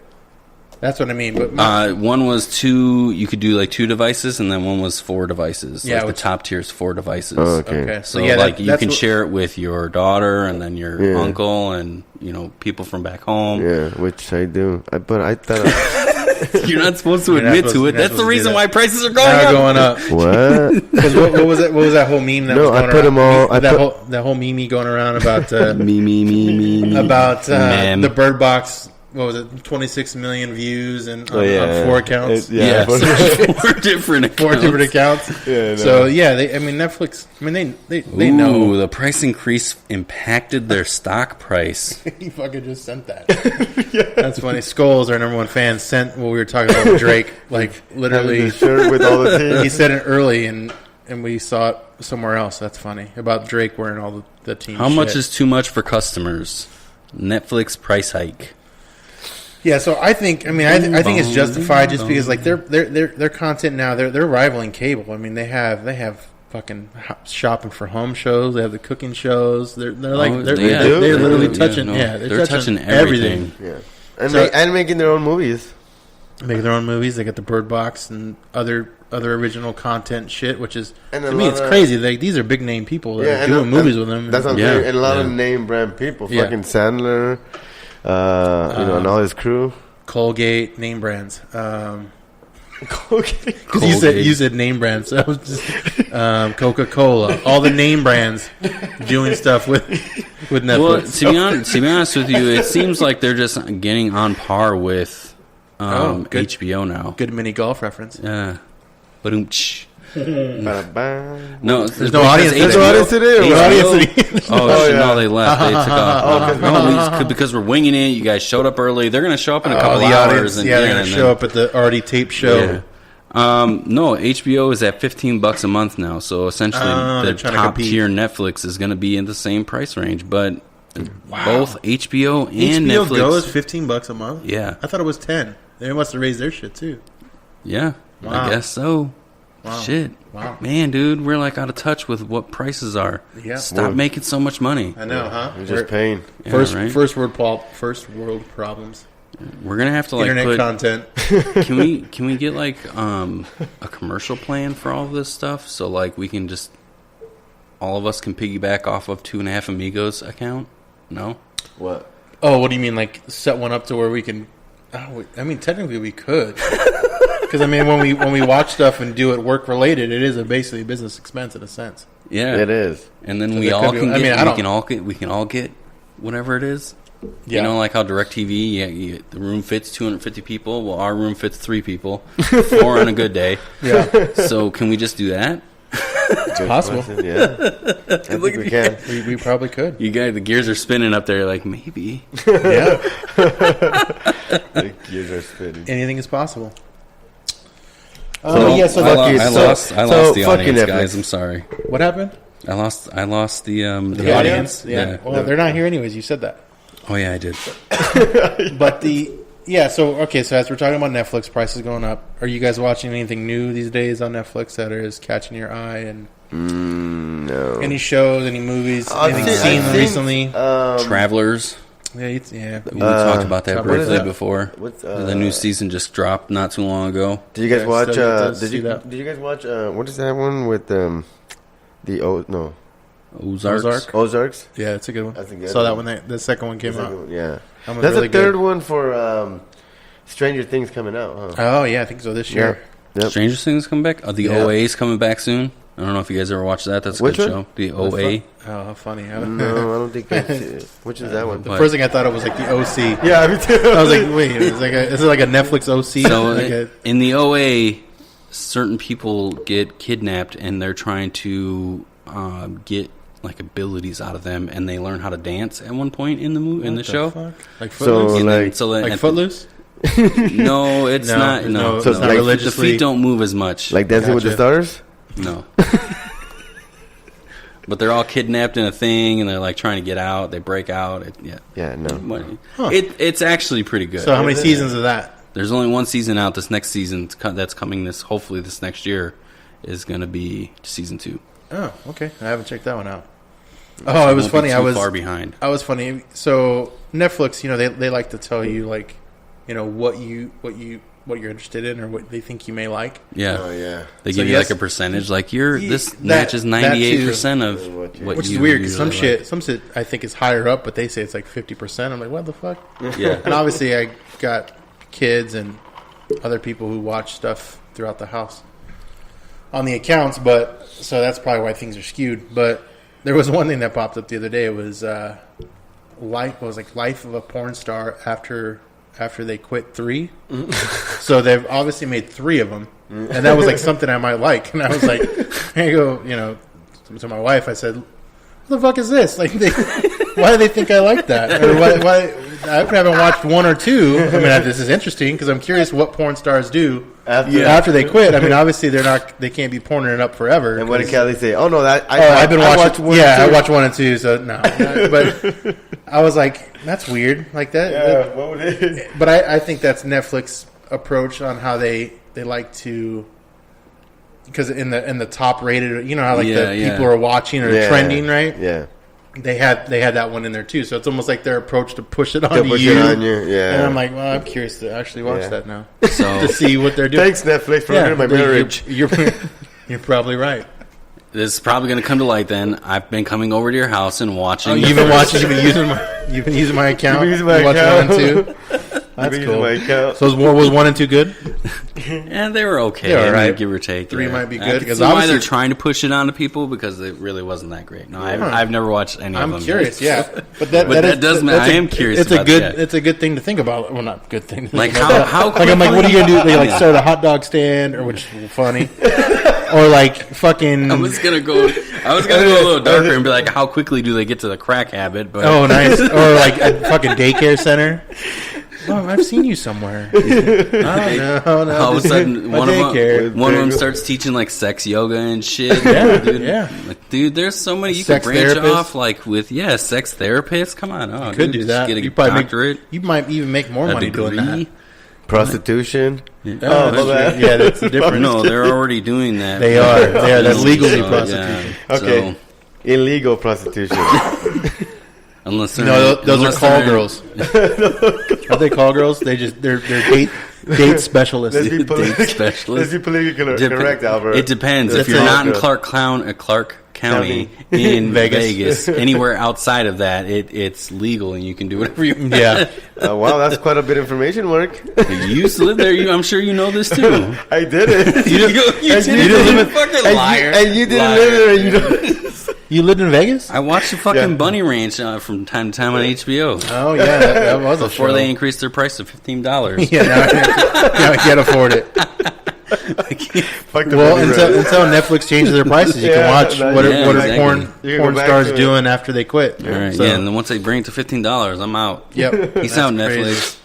That's what I mean. But One was 2. You could do like 2 devices, and then one was 4 devices. Yeah, like the which- top tier is 4 devices. Okay. okay. So yeah, like you that's can what- share it with your daughter, and then your Yeah. uncle, and people from back home. Yeah, which I do. But I thought You're not supposed to You're not admit supposed- to you're it. not That's the supposed to do reason that. why prices are going Now up. going up. what? Because what was that whole meme that No, was going I put around? them all- I that put- whole meme going around about Me. about Mem. the Bird Box. What was it? 26 million views and on, Oh, yeah. on 4 accounts. Yeah, but- 4 different accounts. 4 different accounts. Yeah, I know. So yeah, Netflix. I mean, they Ooh, know. the price increase impacted their stock price. He fucking just sent that. That's funny. Skulls, our number 1 fan, sent what we were talking about with Drake. Like literally, the shirt with all the teams. he said it early, and we saw it somewhere else. That's funny about Drake wearing all the team. How much shit. is too much for customers? Netflix price hike. Yeah, so I think it's justified just because like their content now they're rivaling cable. I mean they have fucking shopping for home shows. They have the cooking shows. They're literally touching. They're touching everything. Yeah, and So- and making their own movies. Make their own movies. They got the Bird Box and other original content shit, which is And a to me lot it's of- crazy. These are big name people that are and doing movies with them. That's what I'm Yeah, saying. And a lot of yeah. name brand people, Yeah. fucking Sandler, and all his crew. Colgate name brands. Okay. Because you said name brands, so I was just, Coca-Cola, all the name brands doing stuff with Netflix. Well, to be honest with you, it seems like they're just getting on par with good. HBO now. Good mini golf reference. Yeah. Ba-doom-tsh. Ba-da-ba. No, There's no audience. There's no audience today. There's no audience today. Oh, shit, yeah. no, they left. They took off. No, because we're winging it. You guys showed up early. They're going to show up in a couple the hours. audience, And, they're going and to then- show up at the already taped show. Yeah. No, HBO is at $15 a month now. So essentially, they're the trying to top compete. tier Netflix is going to be in the same price range. But both HBO and HBO Netflix. Go is $15 a month. Yeah. I thought it was 10. They must have raised their shit too. Yeah, Wow. I guess so. Wow. Shit. Wow. Man, dude, we're like out of touch with what prices are. Yeah. Stop making so much money. I know, huh? You're just paying. Yeah, First right? world problems. We're gonna have to like Internet put. content. Can we get like a commercial plan for all of this stuff so like we can just all of us can piggyback off of 2.5 Amigos account? No. What? Oh, what do you mean? Like set one up to where we can? Oh, I mean, technically we could. Because I mean, when we watch stuff and do it work related, it is basically a business expense in a sense. Yeah, It is. And then So we there all could be- can I get. mean, We can all get whatever it is. Yeah. You know, like how DirecTV, the room fits 250 people. Well, our room fits 3 people, 4 on a good day. Yeah. So can we just do that? It's possible. Yeah. I think we can. We probably could. You guys, the gears are spinning up there. Like maybe. Yeah. The gears are spinning. Anything is possible. So So I lost the fucking audience, Netflix. guys. I'm sorry. what happened? I lost the The audience? Yeah. Well, they're not here anyways. You said that. Oh yeah, I did. But so as we're talking about Netflix prices going up, are you guys watching anything new these days on Netflix that is catching your eye? And No. any shows, any movies, anything I've seen recently? Travelers. Yeah. We talked about that what is briefly that? before. What's, The new season just dropped not too long ago. Did you guys Yeah, watch? still get to Did see you that. Did you guys watch? What is that one with Ozarks. Ozarks? Yeah, it's a good one. That's a good Saw that one. when the second one came out. Yeah. That one's That's really the third good. one for Stranger Things coming out, huh? Oh yeah, I think so this year. Yep. Stranger Things coming back. The Yeah. OA's coming back soon. I don't know if you guys ever watched that. That's a Which good one? show. The OA. Oh, how funny! No, I don't think that's it. Which is that one? The first thing I thought it was like the OC. Yeah, me too. I was like, wait, is it like a Netflix OC? So Like a- in the OA, certain people get kidnapped and they're trying to get like abilities out of them, and they learn how to dance at one point in the in the What show. fuck? Like So, Footloose? And then- like- so then Like at Footloose? no, it's No, not. there's No, no- So it's not like- the religiously. feet don't move as much. Like Dancing with the Gotcha. Stars? No. But they're all kidnapped in a thing, and they're like trying to get out. They break out. Yeah, no. But it's actually pretty good. So how many seasons of that? There's only one season out. This next season that's coming hopefully this next year is going to be season 2. Oh, okay. I haven't checked that one out. Oh, it was Won't be funny. too far behind. I was funny. So Netflix, they like to tell you like, what you're interested in or what they think you may like. Yeah. Oh, yeah. They So give you yes- like a percentage. Like this That- matches that 98% of too. what Which is you weird because usually some shit I think is higher up, but they say it's like 50%. I'm like, what the fuck? like. Yeah. And obviously, I got kids and other people who watch stuff throughout the house on the accounts, but so that's probably why things are skewed. But there was one thing that popped up the other day. It was life of a porn star after they quit 3. So they've obviously made 3 of them, and that was like something I might like. And I was like, I go, to my wife, I said, "What the fuck is this? Like, why do they think I like that? Or why I haven't watched 1 or 2. I mean, this is interesting because I'm curious what porn stars do after they quit. I mean, obviously they can't be porning it up forever. And what did 'cause- Kelly say? Oh, no, I've been watching. one Yeah, I and two. watched 1 and 2. So no, but I was like, that's weird. Like that. Yeah, what would it? But I think that's Netflix approach on how they like to, because in the top rated, how like Yeah, the yeah. people are watching or Yeah. trending, right? Yeah. They had that one in there too. So it's almost like their approach to push it To on push you. it on you, yeah. And I'm like, well, I'm curious to actually watch Yeah. that now So to see what they're doing. Thanks, Netflix, for ruining my marriage. You're probably right. this is probably going to come to light then. I've been coming over to your house and watching. Oh, you've been watching. You've been using my account. You've been using my You watched account. 1 and 2. That's Using cool. my account. So was 1 and 2 good? And they were okay. They're all right. Give or take. 3 yeah. might be I good, can because see why obviously- they're trying to push it onto people because it really wasn't that great. No, I've never watched any of them. I'm curious, yeah. But But that does matter. I am curious It's about a good. that. It's a good thing to think about. Well, not good thing. To Like think about. how Like I'm like, what are you gonna do? They like Yeah. start a hot dog stand, or which is funny, or like fucking. I was gonna go a little darker and be like, how quickly do they get to the crack habit? But Oh, nice. Or like a fucking daycare center. Oh, I've seen you somewhere. Oh, no, all of a sudden, my one of daycare. them starts teaching like sex yoga and shit. Yeah, dude. yeah. Like, dude, there's so many you Sex can branch therapist. off like with sex therapists. Come on, Could do just that. Get a You probably doctorate. you might even make more A money doing degree. that. Prostitution. Oh, my bad. yeah, that's the difference. No, they're already doing that. They are. That's legally So, prostitution. yeah. Okay. So, Illegal prostitution. unless they're No, those are unless call they're- girls. Are they call girls? They're date specialists. Let's be Date specialist. Let's be politically Dep- correct, Albert. It depends. That's If you're all not in good. Clark County in Vegas. Vegas, anywhere outside of that, it's legal and you can do whatever you want. Yeah. Wow, that's quite a bit of information, Mark. You used to live there. I'm sure you know this too. I did it. You didn't live fucking liar. And you didn't Liar. live there. And you don't. You lived in Vegas? I watched the fucking Yeah. Bunny Ranch from time to time on HBO Oh yeah, that was a before show. they increased their price to $15. Yeah, now I can't afford it. Fuck the Well, movie until, rights. until Netflix changes their prices, you Yeah, can watch no, what yeah, are exactly. porn You can porn go back stars to it. doing after they quit. All right, So, yeah, and then once they bring it to $15, I'm out. Yep. Peace That's out, crazy. Netflix.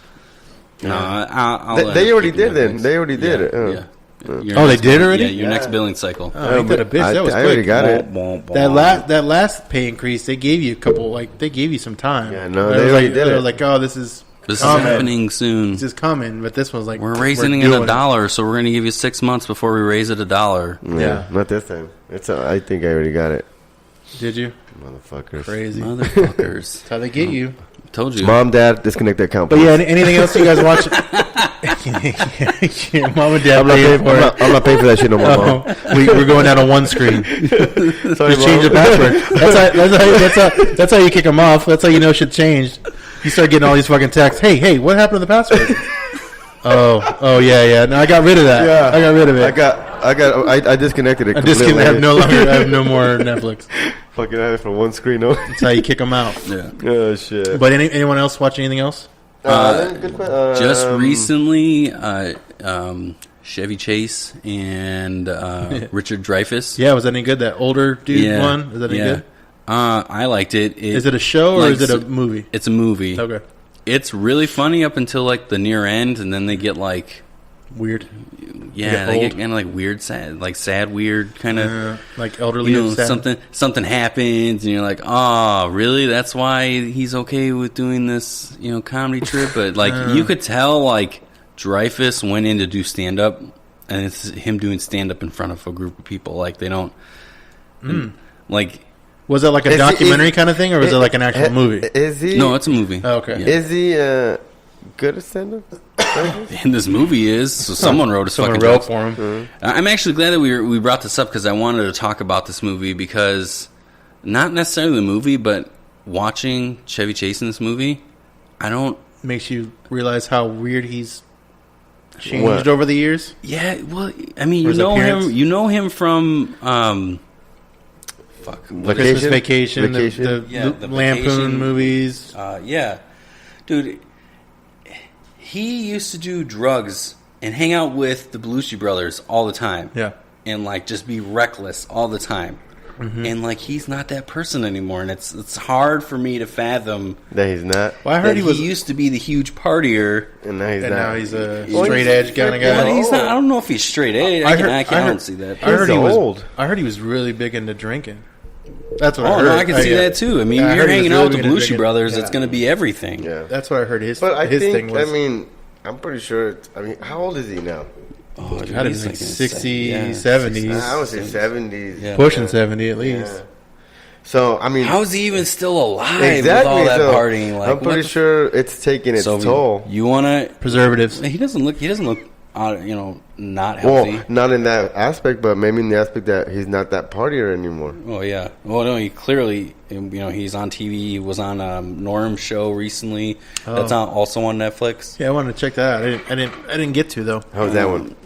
No, I'll They, end they up already keeping did it. Netflix. They already did Yeah, it. yeah. Your Oh, they next did billing- already? Yeah, your next Yeah. billing cycle. Oh, ain't that a bitch? That was I already quick. got it. That last pay increase, they gave you a couple. Like they gave you some time. Yeah, no, It they was already like, did they were it. like, oh, this is This is coming. happening soon. This is coming. But this was like We're raising it doing $1, so we're going to give you 6 months before we raise it $1. Yeah, not this time. I think I already got it. Did you? Motherfuckers. Crazy. Motherfuckers. That's how they get you. Told you. Mom, Dad, disconnect that account. But yeah, please. anything else you guys watch? Your mom and dad I'm not, paid paying, for I'm, it. not, I'm not paying for that shit no more, Mom. Oh, we're going down to one screen. Sorry, Just change the password. That's how you kick them off. That's how you know shit changed. You start getting all these fucking texts. Hey, what happened to the password? oh yeah. No, I got rid of that. Yeah. I got rid of it. I disconnected it. I just completely. I have no more Netflix. Fucking had it from one screen. No. That's how you kick them out. Yeah. Oh shit. But anyone else watch anything else? Just recently, Chevy Chase and Richard Dreyfuss. Yeah, was that any good? That older dude one? Is that any good? I liked it. Is it a show or like, is it a movie? It's a movie. Okay. It's really funny up until like the near end, and then they get like Weird. yeah, They they get get kind of like weird, sad, weird kind of. Like elderly. You know, sad. something happens, and you're like, "Oh, really? That's why he's okay with doing this, comedy trip." But like, you could tell, like Dreyfuss went in to do stand up, and it's him doing stand up in front of a group of people. Like they don't, like, Was that like a Is it- documentary is- kind of thing, or was it like an actual movie? Is he? no, it's a movie. Oh, okay. Yeah. Is he good at stand up? And this movie is so someone wrote his Someone fucking wrote jokes. for him. I'm actually glad that we brought this up because I wanted to talk about this movie because not necessarily the movie, but watching Chevy Chase in this movie, I don't. Makes you realize how weird he's changed What? over the years. Yeah, well, I mean, Or his appearance? You know him from what is Christmas Vacation, Vacation. the the Lampoon Vacation. movies. yeah, dude, he used to do drugs and hang out with the Belushi brothers all the time. Yeah. And like just be reckless all the time. And like he's not that person anymore, and it's hard for me to fathom That he's not. Well, I that heard he he was, used to be the huge partier. And now he's and not. now he's a Well, straight he's- edge kind of yeah, But guy. he's not. I don't know if he's straight edge. I don't see that. I heard He's he was old. I heard he was really big into drinking. That's what I Oh heard. no, I can see yeah. that too. I mean, Yeah, I you're heard he was hanging out really with the big into Belushi drinking. brothers. Yeah. It's going to be everything. Yeah. That's what I heard. But I his think, thing was. I mean, I'm pretty sure. How old is he now? Oh, dude, Gotta be he's like in his 60, yeah, 70s. I would say 70s. Yeah. pushing 70 at least. Yeah. So I mean, How's he even still alive exactly? with all that so partying? Like, I'm pretty sure it's taking its So toll. you want to? Preservatives. He doesn't look. Not healthy. Well, not in that aspect, but maybe in the aspect that he's not that partier anymore. Oh yeah. Well, no, he clearly, he's on TV. He was on Norm's show recently. That's also on Netflix. Yeah, I wanted to check that out. I didn't get to though. How's that one?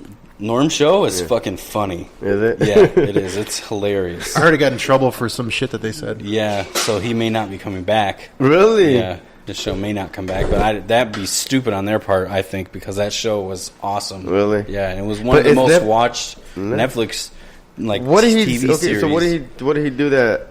Norm's show is fucking funny. Is it? Yeah, it is. It's hilarious. I heard he got in trouble for some shit that they said. Yeah, so he may not be coming back. Really? Yeah, the show may not come back, but that'd be stupid on their part, I think, because that show was awesome. Really? Yeah, and it was one But of the is most that- watched Netflix What did he? TV Okay, series. so what did he do that?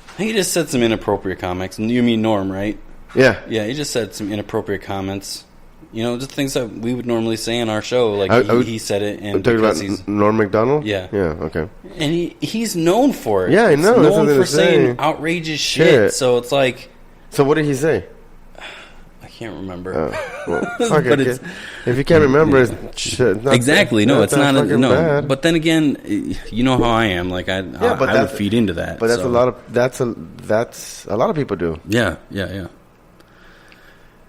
I think he just said some inappropriate comments. You mean Norm, right? Yeah. Yeah, he just said some inappropriate comments. Just things that we would normally say on our show. Like he said it, I'm and talking about because he's Norm Macdonald. Yeah. Yeah. Okay. and he's known for it. Yeah, I know, He's that's what known I'm for saying saying. outrageous shit. Shit. So it's like So what did he say? I can't remember. Well, fuck But it. it's- If you can't remember, it's not Exactly. No, it's that not. fucking No, bad. but then again, you know how I am. Like I would that's- feed into that. But that's so. a lot of that's a lot of people do. Yeah.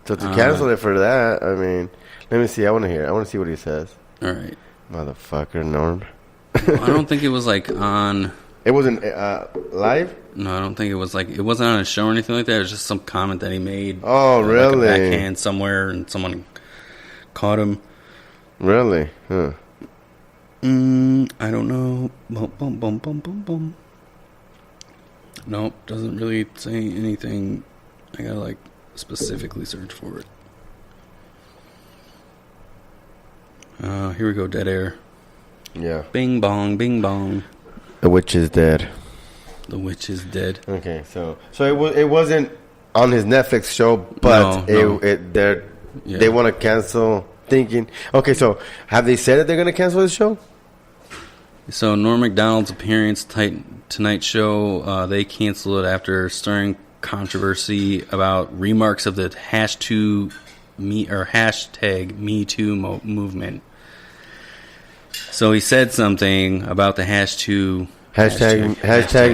So to cancel it for that, I mean, let me see. I want to hear. I want to see what he says. All right. Motherfucker, Norm. I don't think it was like on. It wasn't live. No, I don't think it was like it wasn't on a show or anything like that. It was just some comment that he made. Oh, like really? a backhand somewhere, and someone caught him. Really? Huh. I don't know. Bum, bum, bum, bum, bum, bum. Nope, doesn't really say anything. I gotta like specifically search for it. Here we go. Dead air. Yeah. Bing bong, bing bong. The witch is dead. The witch is dead. Okay, so it wasn't on his Netflix show, but No. they want to cancel. Thinking, okay, so have they said that they're going to cancel the show? So Norm Macdonald's appearance Tonight Show, they canceled it after stirring controversy about remarks of the hashtag Me Too movement. So he said something about the hashtag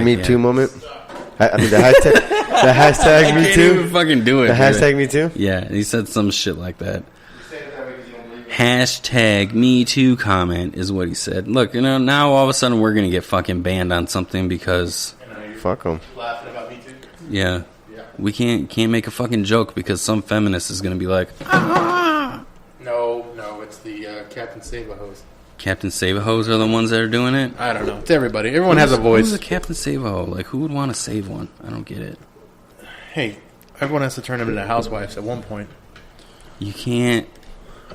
Me Too moment. I mean the hashtag Me Can't Too. even fucking do it. The dude. hashtag Me Too. Yeah, he said some shit like that. Hashtag Me Too comment is what he said. Look, now all of a sudden we're gonna get fucking banned on something because Fuck them. Laughing about Me Too. yeah, we can't make a fucking joke because some feminist is gonna be like No, it's the Captain Save-A-Hose. Captain Save-A-Hose are the ones that are doing it. I don't know. It's everybody. Everyone has a voice. Who's a Captain Save-A-Ho? Like who would want to save one? I don't get it. Hey, everyone has to turn them into housewives at one point. You can't.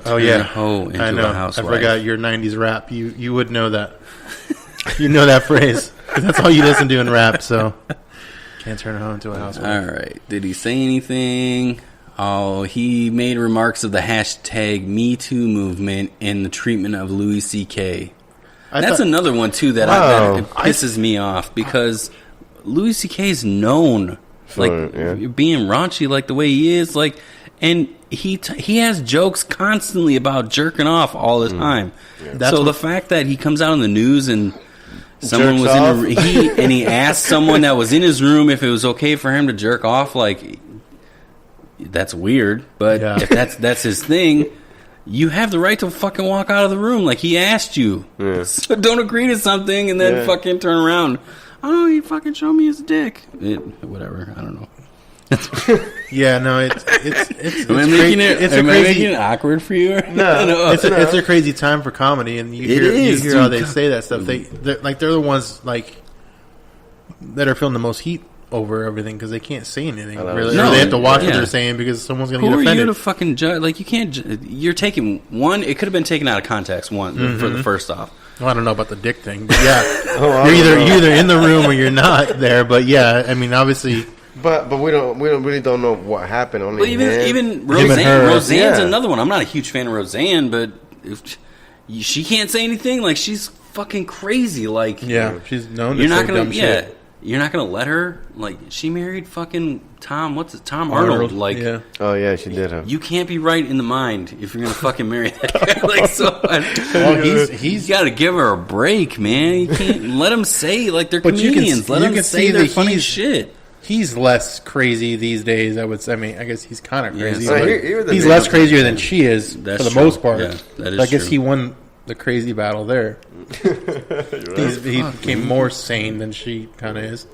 Oh turn yeah, a hoe into I know. a housewife. I forgot your '90s rap. You would know that. You know that phrase. 'Cause that's all you listen to in rap. So can't turn a hoe into a housewife. All right. Did he say anything? Oh, he made remarks of the hashtag Me Too movement and the treatment of Louis C.K. That's another one too that that pisses me off because Louis C.K. is known like being raunchy, like the way he is, like, and he has jokes constantly about jerking off all the time. Yeah. So the fact that he comes out in the news and someone was he asked someone that was in his room if it was okay for him to jerk off, like, that's weird. But if that's his thing, you have the right to fucking walk out of the room. Like, he asked you. Yeah. So don't agree to something and then fucking turn around. Oh, he fucking showed me his dick. Whatever. I don't know. Yeah, no, it's am I making it awkward for you? No, it's a crazy time for comedy, and you hear how they say that stuff. They're the ones like that are feeling the most heat over everything because they can't say anything really. No, they have to watch what they're saying because someone's going to get offended. Who are you to fucking judge? Like, you can't. You're taking one. It could have been taken out of context. For the first off. Well, I don't know about the dick thing, but yeah, you're either in the room or you're not there. But yeah, I mean, obviously. But we really don't know what happened. Only even Roseanne's another one. I'm not a huge fan of Roseanne, but she can't say anything. Like, she's fucking crazy. Like, she's known to say dumb shit. You're not gonna let her. Like, she married fucking Tom Arnold. Like, oh yeah, she did. You can't be right in the mind if you're gonna fucking marry that guy. Like, so he's got to give her a break, man. You can't let him say, like, they're comedians. Let them say their funny shit. He's less crazy these days. I guess he's kind of crazy. Yeah, he's less crazier than she is for the most part. Yeah, that is I guess he won the crazy battle there. He became more sane than she kind of is.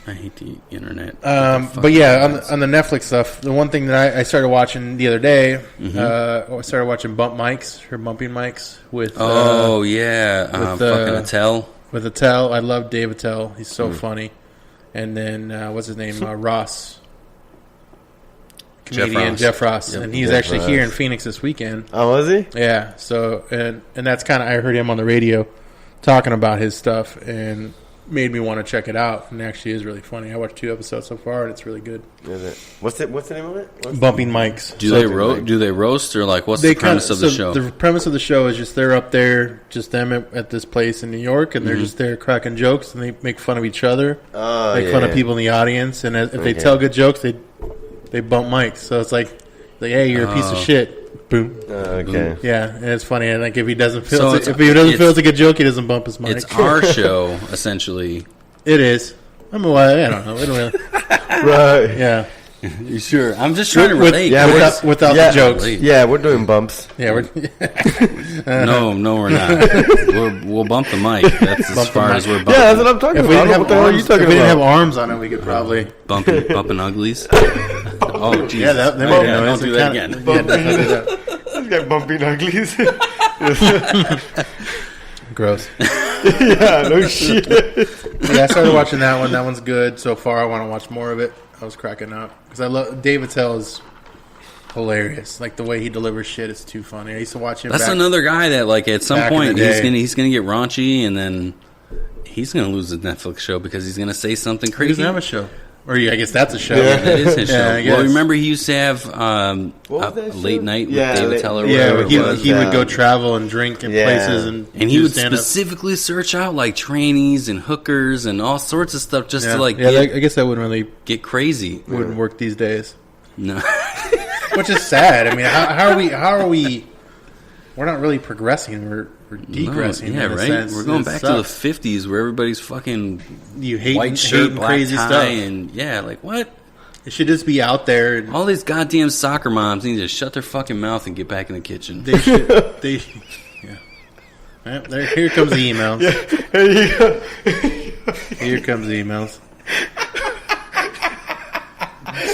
I hate the internet. But yeah, on the Netflix stuff, the one thing that I started watching the other day, I started watching Bumping Mics with. Fucking Attell. With Attell, I love Dave Attell. He's so funny. And then, what's his name? Ross. Comedian Jeff Ross. Yep. And he's actually here in Phoenix this weekend. Oh, was he? Yeah. So, and that's kind of, I heard him on the radio talking about his stuff and made me want to check it out. And it actually is really funny. I watched 2 episodes so far and it's really good. Is it? What's the name of it? Bumping Mics. Do they roast or like what's the premise of the show? The premise of the show is just they're up there, just them at this place in New York, and they're just there cracking jokes and they make fun of each other, make fun of people in the audience, and if they tell good jokes, they bump mics. So it's like hey, you're a piece of shit. Boom. Okay. Yeah, and it's funny. And like if he doesn't feel it's a good joke, he doesn't bump his mic. It's our show, essentially. It is. I don't know. We don't really. Right. Yeah. You sure? I'm just trying to relate. Without the jokes. Yeah, we're doing bumps. Yeah, we're. No, we're not. We'll bump the mic. That's as far as we're bumping. Yeah, that's what I'm talking about. What the hell are you talking about? If we didn't have arms on it, we could probably bumping uglies. Oh, Jesus. Yeah, that made a noise. Don't do that again. This guy bumping uglies. Gross. Yeah, no shit. Yeah, I started watching that one. That one's good so far. I want to watch more of it. I was cracking up because I love Dave Attell. hilarious. Like the way he delivers shit is too funny. I used to watch him. That's back, another guy that, like, at some back in point the day. he's gonna get raunchy, and then he's gonna lose the Netflix show because he's gonna say something He crazy. doesn't have a show. Or I guess that's a show. Yeah. That is his show. Yeah, I Well, guess. remember he used to have What was that a late show? night with Yeah, David late- Teller. Yeah, whatever he, it was. he would go travel and drink in Yeah. places and And he do would stand-up. specifically search out like trainees and hookers and all sorts of stuff just Yeah, to like yeah I guess that wouldn't really get crazy. wouldn't work these days, No. which is sad. I mean, how are we? We're not really progressing. We're degressing. Yeah, in a right. sense. We're going It back to the sucks. 50s where everybody's fucking You hate white shirt, black crazy tie, stuff. and yeah, like what? It should just be out there. And All these goddamn soccer moms need to shut their fucking mouth and get back in the kitchen. they should. They. Yeah. Well, there, here comes the emails. There you go. Here comes the emails.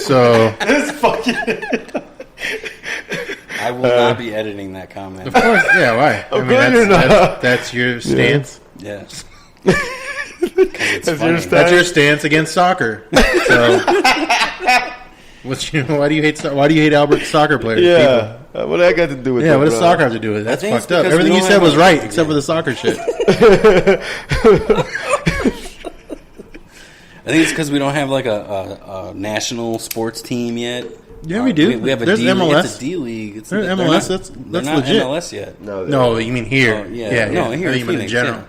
So, I will not be editing that comment. of course, yeah. Why? I mean, glad you're not. that's your stance. Yes. That's your That's your stance against soccer. So, why do you hate Albert soccer players? Yeah. What that got to do with People? Yeah. that, What does bro? soccer have to do with it? That's think it's fucked up. because we Everything you don't said have was a- right except for the soccer shit. I think it's because we don't have like a national sports team yet. Yeah, we do. We have a There's D MLS. It's a D league. It's, There's they're MLS, Not, that's they're not legit. MLS yet. No, No, you mean here? Oh, yeah. No, here I in think you mean in Phoenix, general. yeah.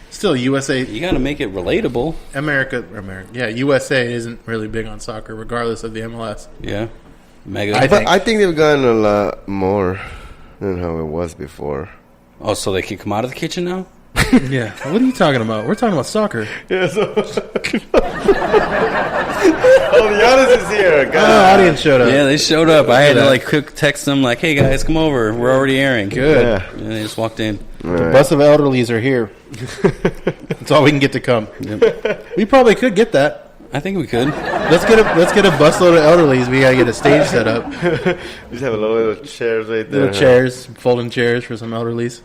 Still, USA, You got to make it relatable. America. Yeah, USA isn't really big on soccer, regardless of the MLS. Yeah. Mega. I But think- I think they've gotten a lot more than how it was before. Oh, so they can come out of the kitchen now? Yeah. What are you talking about? We're talking about soccer. Yeah, so oh, the audience is here. Oh, God. audience showed up. Yeah, they showed up. I had to that. like quick text them like, "Hey guys, come over. We're already airing." Good. Yeah. And they just walked in. The bus of elderlies are here. That's all we can get to come. We probably could get that. I think we could. Let's get a busload of elderlies. We gotta get a stage set up. Just have a little chairs right there. Little chairs, folding chairs for some elderlies.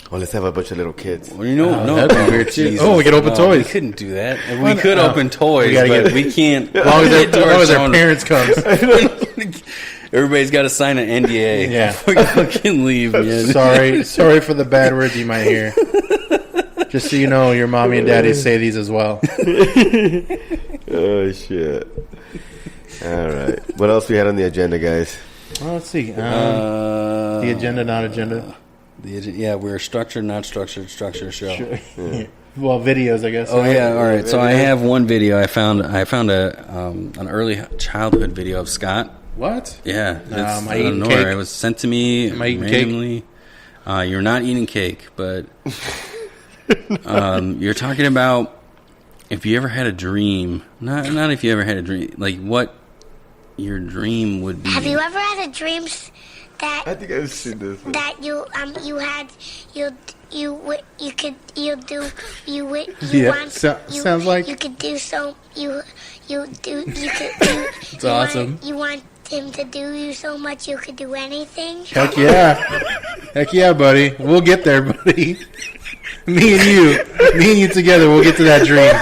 Well, let's have a bunch of little kids. Well, you know, Oh, no, that'd be weird, too. Jesus. Oh, we could open No, toys. We couldn't do that. We Why could not? open We toys, gotta but get- we can't. As long as their own- parents comes. Everybody's got to sign an NDA. Yeah. Before you fucking leave, man. Sorry for the bad words you might hear. Just so you know, your mommy and daddy say these as well. Oh, shit. All right. What else we had on the agenda, guys? Well, let's see. Uh, The agenda, not agenda. Yeah, we're a structured, not structured show. Well, videos, I guess. Oh yeah, all right. So I have one video. I found an early childhood video of Scott. What? Yeah, Am it's I out of eating nowhere. cake? It was sent to me Am I eating cake? randomly. You're not eating cake, but you're talking about if you ever had a dream. Not if you ever had a dream. Like what your dream would be. Have you ever had a dream that I think I've seen this. that you could Yeah, want sounds like- you could do so you could do It's awesome. you want him to do you so much you could do anything. Heck yeah. Heck yeah, buddy. We'll get there, buddy. Me and you together, we'll get to that dream.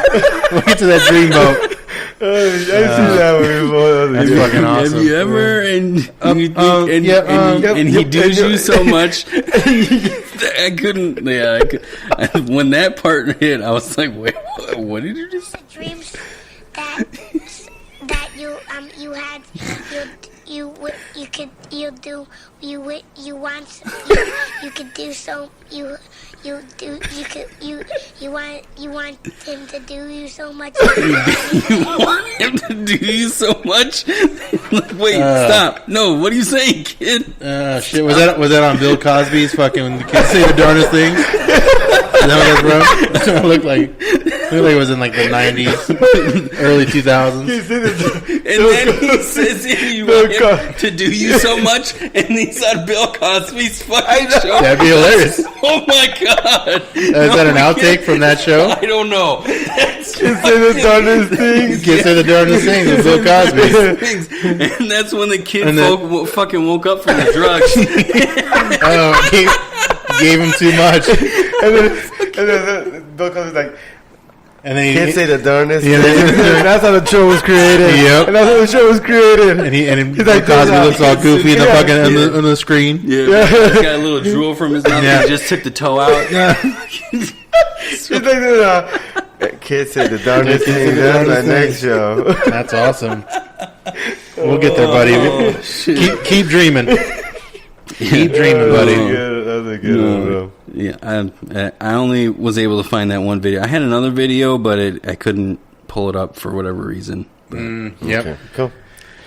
We'll get to that dream boat. I've seen that one before. That's fucking awesome. Have you ever and he does you so much I couldn't when that part hit I was like wait what did you just say? Dreams that you had you could do so you want him to do you so much. You want him to do you so much? Like, wait, stop. No, what are you saying, kid? Shit, was that on Bill Cosby's fucking when the kids say the darndest things? Is that what that's from? It looked like it was in like the 90s, early 2000s. And then he says you want him to do you so much, and he's on Bill Cosby's fucking show. That'd be hilarious. Oh my god. Is that an outtake from that show? I don't know. That's Say the darndest things. Kids say the darndest things with Bill Cosby. things. And that's when the kid And then- fucking woke up from the drugs. Oh, gave him too much. And then Bill Cosby's like, And then Kids say the darndest. Yeah, That's how the show was created. Yep. And that's how the show was created. and He's like, Cosby looks all goofy in the Yeah. fucking on the screen. Yeah, he's got a little drool from his mouth. Yeah. He just took the toe out. He's like, kids say the darndest thing. That's my next show. That's awesome. We'll get there, buddy. Keep dreaming. Keep dreaming, buddy. That's a good one, bro. Yeah, I only was able to find that one video. I had another video, but I couldn't pull it up for whatever reason. Yep. Okay, cool.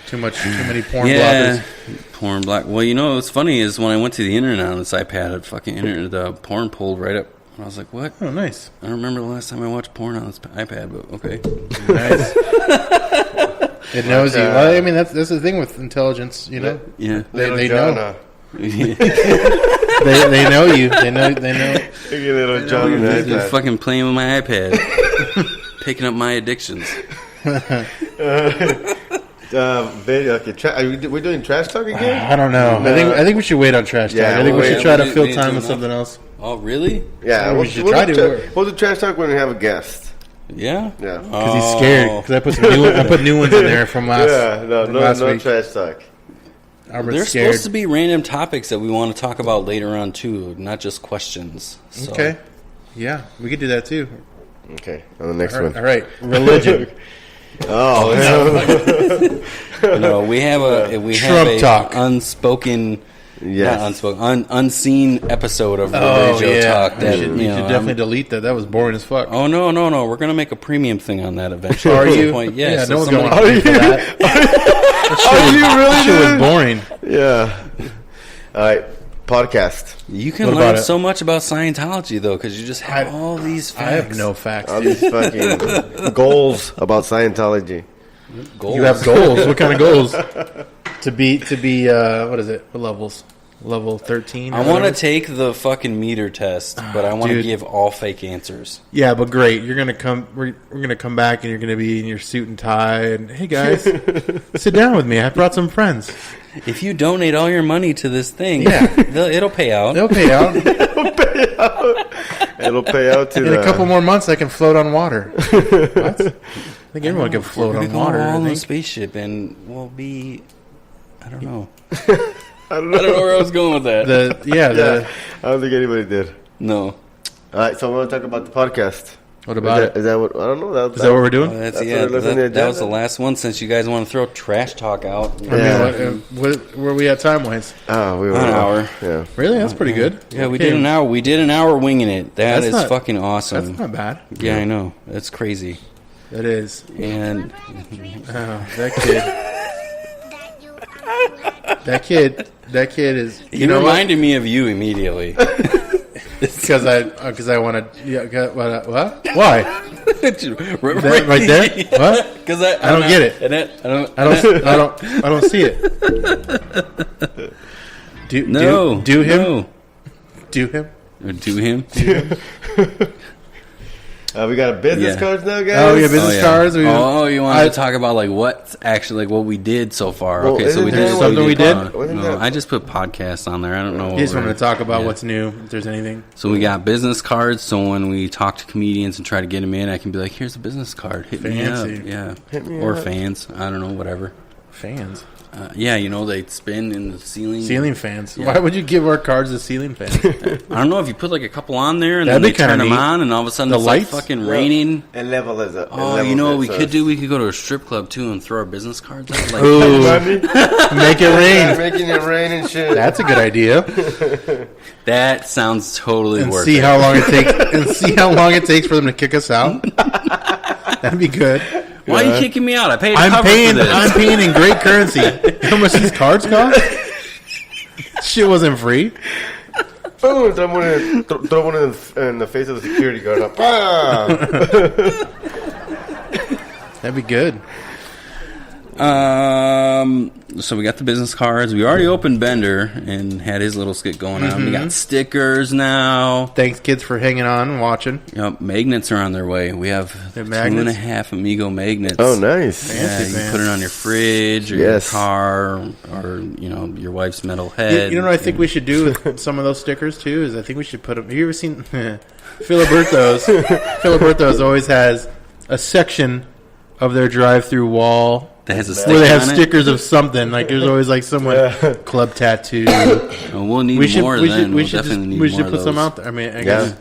Too many porn Yeah, blockers. porn block. Well, you know what's funny is when I went to the internet on this iPad, the porn pulled right up. I was like, what? Oh, nice. I don't remember the last time I watched porn on this iPad, but okay. Nice. It knows you. Well, I mean, that's the thing with intelligence. You know, Yeah. they John, know. They know you. They know. Look at little John on the Just iPad. fucking playing with my iPad, picking up my addictions. Video. Okay, we're doing trash talk again? I don't know. I think we should wait on trash talk. Yeah, I think we we'll should wait. try to We fill need time to with know. something else. Oh, really? Yeah, we should try to. We'll do trash talk when we have a guest. Yeah. Yeah. Because he's scared. Because I put some I put new ones in there from last. from last no week. trash talk. Albert's There's scared. supposed to be random topics that we want to talk about later on too, not just questions. So. Okay. Yeah, we could do that too. Okay, on the next All right. one. All right. Religion. Oh, No, we have a Trump talk. unspoken, yes. not unspoken, unseen episode of Oh Radio yeah. Talk that we should you know, definitely delete that. That was boring as fuck. Oh no, we're gonna make a premium thing on that eventually. Are At some you? Point. Yeah. Yeah. No one's somebody- going to pay for that. Are you really? Shit was boring. Yeah. All right, podcast. You can What learn about it? so much about Scientology though, because you just have all these facts. I have no facts. All these fucking goals about Scientology. goals. You have goals. What kind of goals? To be what is it? What levels? Level 13? I want to take the fucking meter test, but I want to dude. give all fake answers. Yeah, but great. You're gonna come. We're gonna come back, and you're gonna be in your suit and tie. And hey, guys, sit down with me. I brought some friends. If you donate all your money to this thing, Yeah. it'll pay out. They'll pay out. It'll pay out to In a couple more months, I can float on water. What? I think everyone can float We're on gonna go water. all I in a think. spaceship, and we'll be. I don't know. I don't I don't know where I was going with that. Yeah, I don't think anybody did. No. All right, so I want to talk about the podcast. What about it? Is that what? I don't know. Is that what we're doing? That's That's yeah. what it looks in the That was the agenda. last one. Since you guys want to throw trash talk out, I Yeah. mean, where are we at time wise? Oh, we were An hour. Yeah. Really? That's pretty good. Yeah, we Okay. did an hour. We did an hour winging it. That's That is not- fucking awesome. That's not bad. Yeah, I know. That's crazy. That is. And Oh, that kid. That kid is. he reminded me of you immediately. Because I want to. Yeah. What? Why? That right there? What? Because I don't get it. I don't see it. Do No. do him. No. Do him. Do him. We got a business Yeah. cards now, guys. Oh yeah, business cards. We, Oh, you wanted to talk about like what's actually like what we did so far? Well, Okay, so we isn't did there something we did? Wasn't No, that- I just put podcasts on there. I don't know. He what just wanted we're- to talk about yeah. what's new. If there's anything. So we got business cards. So when we talk to comedians and try to get them in, I can be like, "Here's a business card. Hit me up." Fancy. Yeah, Hit me or up. fans. I don't know, whatever. Fans. Yeah, you know they spin in the ceiling. Ceiling fans. Yeah. Why would you give our cards to ceiling fans? I don't know if you put like a couple on there and That'd then be they turn kinda them neat. on, and all of a sudden The it's lights? like fucking raining. And level is up. Oh, you know what we could do? We could go to a strip club too and throw our business cards out. Like, Ooh, make it rain. Making it rain and shit. That's a good idea. that sounds totally And worth see it. how long it takes. And see how long it takes for them to kick us out. That'd be good. Why are you kicking me out? I paid. I'm cover paying. For this. I'm paying in great currency. You know how much these cards cost? Shit wasn't free. Boom! Throw one in the face of the security guard. Up. Ah! That'd be good. So we got the business cards. We already opened Bender and had his little skit going on. We got stickers now. Thanks, kids, for hanging on and watching. Yep, magnets are on their way. We have They're 2.5 Amigo magnets. Oh, nice. Yeah, Fancy, you man. can put it on your fridge or Yes. your car or your wife's metal head. You know what I think we should do with some of those stickers too? Is I think we should put them. Have you ever seen Filiberto's? Filiberto's always has a section of their drive-through wall that has a where they sticker have on it. stickers of something. Like there's always like someone club tattoo. Oh, we'll need more then. We'll definitely need we more should of put some those. out there. I mean, I guess.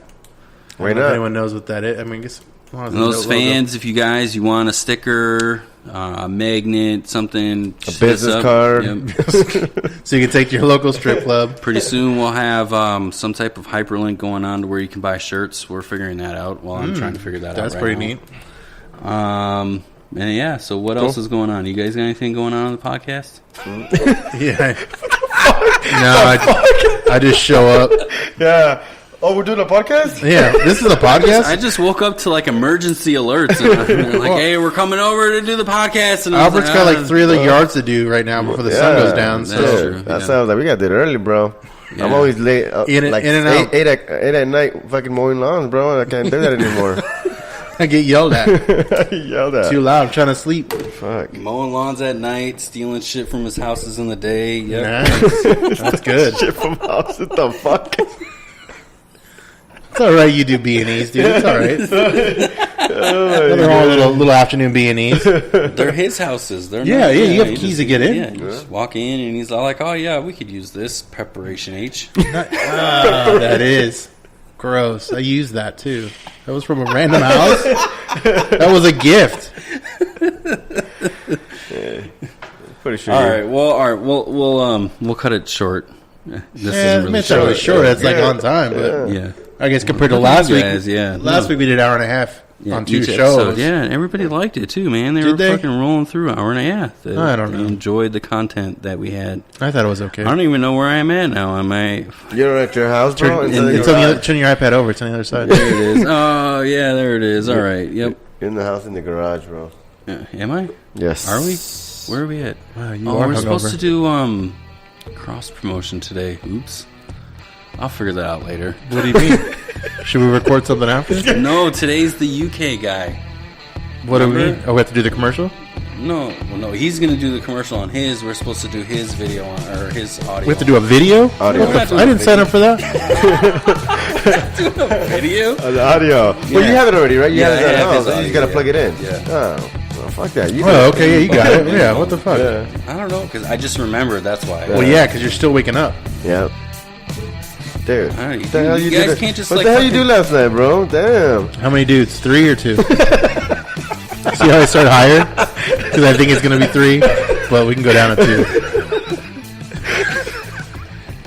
Why I don't know if not? anyone knows what that is. I mean, I guess. As long as And it's those a logo. fans, if you want a sticker, a magnet, something, A business card. Yep. So you can take to your local strip club. Pretty soon we'll have some type of hyperlink going on to where you can buy shirts. We're figuring that out while I'm trying to figure that out. That's right pretty now. neat. And yeah, so what else is going on? You guys got anything going on the podcast? Yeah. No, I just show up. Yeah. Oh, we're doing a podcast? Yeah, this is a podcast. I just woke up to like emergency alerts. And they're like, hey, we're coming over to do the podcast. And I was Albert's got like 3 other yards to do right now before the sun goes down. that's So true. That Yeah. sounds like we got to do it early, bro. Yeah. I'm always late. In and out. 8 at night fucking mowing lawns, bro. I can't do that anymore. I get yelled at. Yelled at. Too loud. I'm trying to sleep. Fuck. Mowing lawns at night, stealing shit from his houses in the day. Yep. Nice. That's good. Shit from house. What the fuck? It's all right. You do B&Es, dude. It's all right. They're all little afternoon B&Es. They're his houses. They're Yeah, not, yeah, you have you keys just- to get in. Yeah, you just walk in and he's all like, "Oh yeah, we could use this preparation H." That is gross. I used that too. That was from a random house. That was a gift. Pretty sure. All right. We'll cut it short. This isn't really It's not really short. It's like on time, but Yeah. I guess compared to You last week, guys, yeah. last No. week we did an hour and a half Yeah, on 2 each shows. episode. Yeah, and everybody liked it too, man. They Did were they? fucking rolling through an hour and a half. I don't They know. enjoyed the content that we had. I thought it was okay. I don't even know where I am at now. Am I? You're at your house, bro? Turn, Inside it's your on the garage? other, turn your iPad over. It's on the other side. There it is. Oh yeah, there it is. All right. Yep. You're in the house in the garage, bro. Am I? Yes. Are we? Where are we at? Wow, you Oh, are we're supposed hungover. to do cross promotion today. Oops. I'll figure that out later. What do you mean? Should we record something after? No, today's the UK guy. What do we Remember? mean? Oh, we have to do the commercial? No, he's gonna do the commercial on his. We're supposed to do his video on, or his audio. We have to do a video? Audio. We're not doing I a didn't sign up for that. video. The audio. Well, you have it already, right? You Yeah, have it I at have home. his So you just audio, gotta plug it in. Yeah. Oh, well, fuck that. You Oh, okay, yeah, you got it. Yeah, what the fuck? Yeah. I don't know, because I just remembered. That's why. Well, yeah, because you're still waking up. Yep. Dude. All right, What the hell you you guys did? can't just, What like, the hell you fucking- do last night, bro? Damn. How many dudes? 3 or 2? See how I start higher? Because I think it's going to be 3, but we can go down to 2.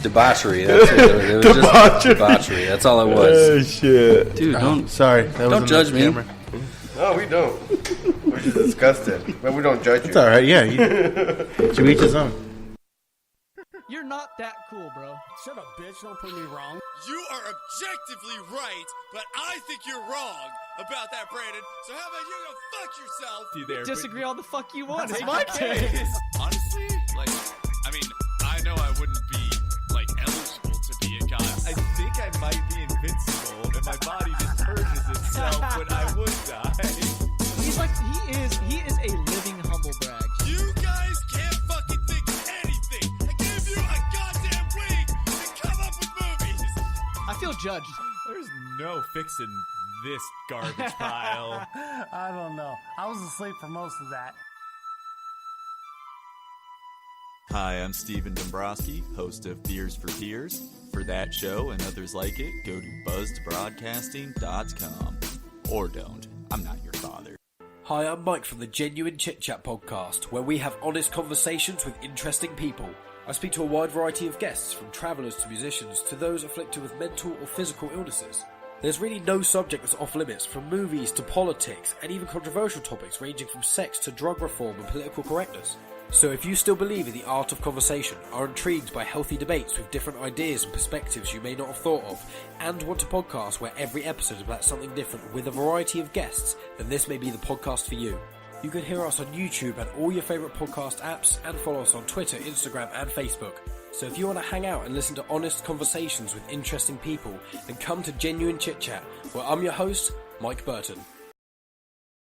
Debauchery. That's it. It was just debauchery. That's all it was. Oh, shit. Dude, don't. Sorry. That Don't wasn't judge the me. camera. No, we don't. We're just disgusted. But we don't judge you. It's all right, yeah. To each his own. You're not that cool, bro. Shut up, bitch. Don't prove me wrong. You are objectively right, but I think you're wrong about that, Brandon. So how about you go fuck yourself? Disagree all the fuck you want. It's my take. Honestly, like, I mean, I know I wouldn't be, like, eligible to be a god. I think I might be invincible, and my body just purges itself when I would die. He's like he is a living humble brag. You guys can't fucking think of anything. I gave you a goddamn week to come up with movies. I feel judged. There's no fixing this garbage pile. I don't know. I was asleep for most of that. Hi, I'm Steven Dombrowski, host of Beers for Peers. For that show and others like it, go to buzzedbroadcasting.com. Or don't. I'm not your father. Hi, I'm Mike from the Genuine Chit Chat podcast, where we have honest conversations with interesting people. I speak to a wide variety of guests, from travellers to musicians to those afflicted with mental or physical illnesses. There's really no subject that's off limits, from movies to politics and even controversial topics ranging from sex to drug reform and political correctness. So if you still believe in the art of conversation, are intrigued by healthy debates with different ideas and perspectives you may not have thought of, and want a podcast where every episode is about something different with a variety of guests, then this may be the podcast for you. You can hear us on YouTube and all your favourite podcast apps, and follow us on Twitter, Instagram and Facebook. So if you want to hang out and listen to honest conversations with interesting people, then come to Genuine Chit Chat, where I'm your host, Mike Burton.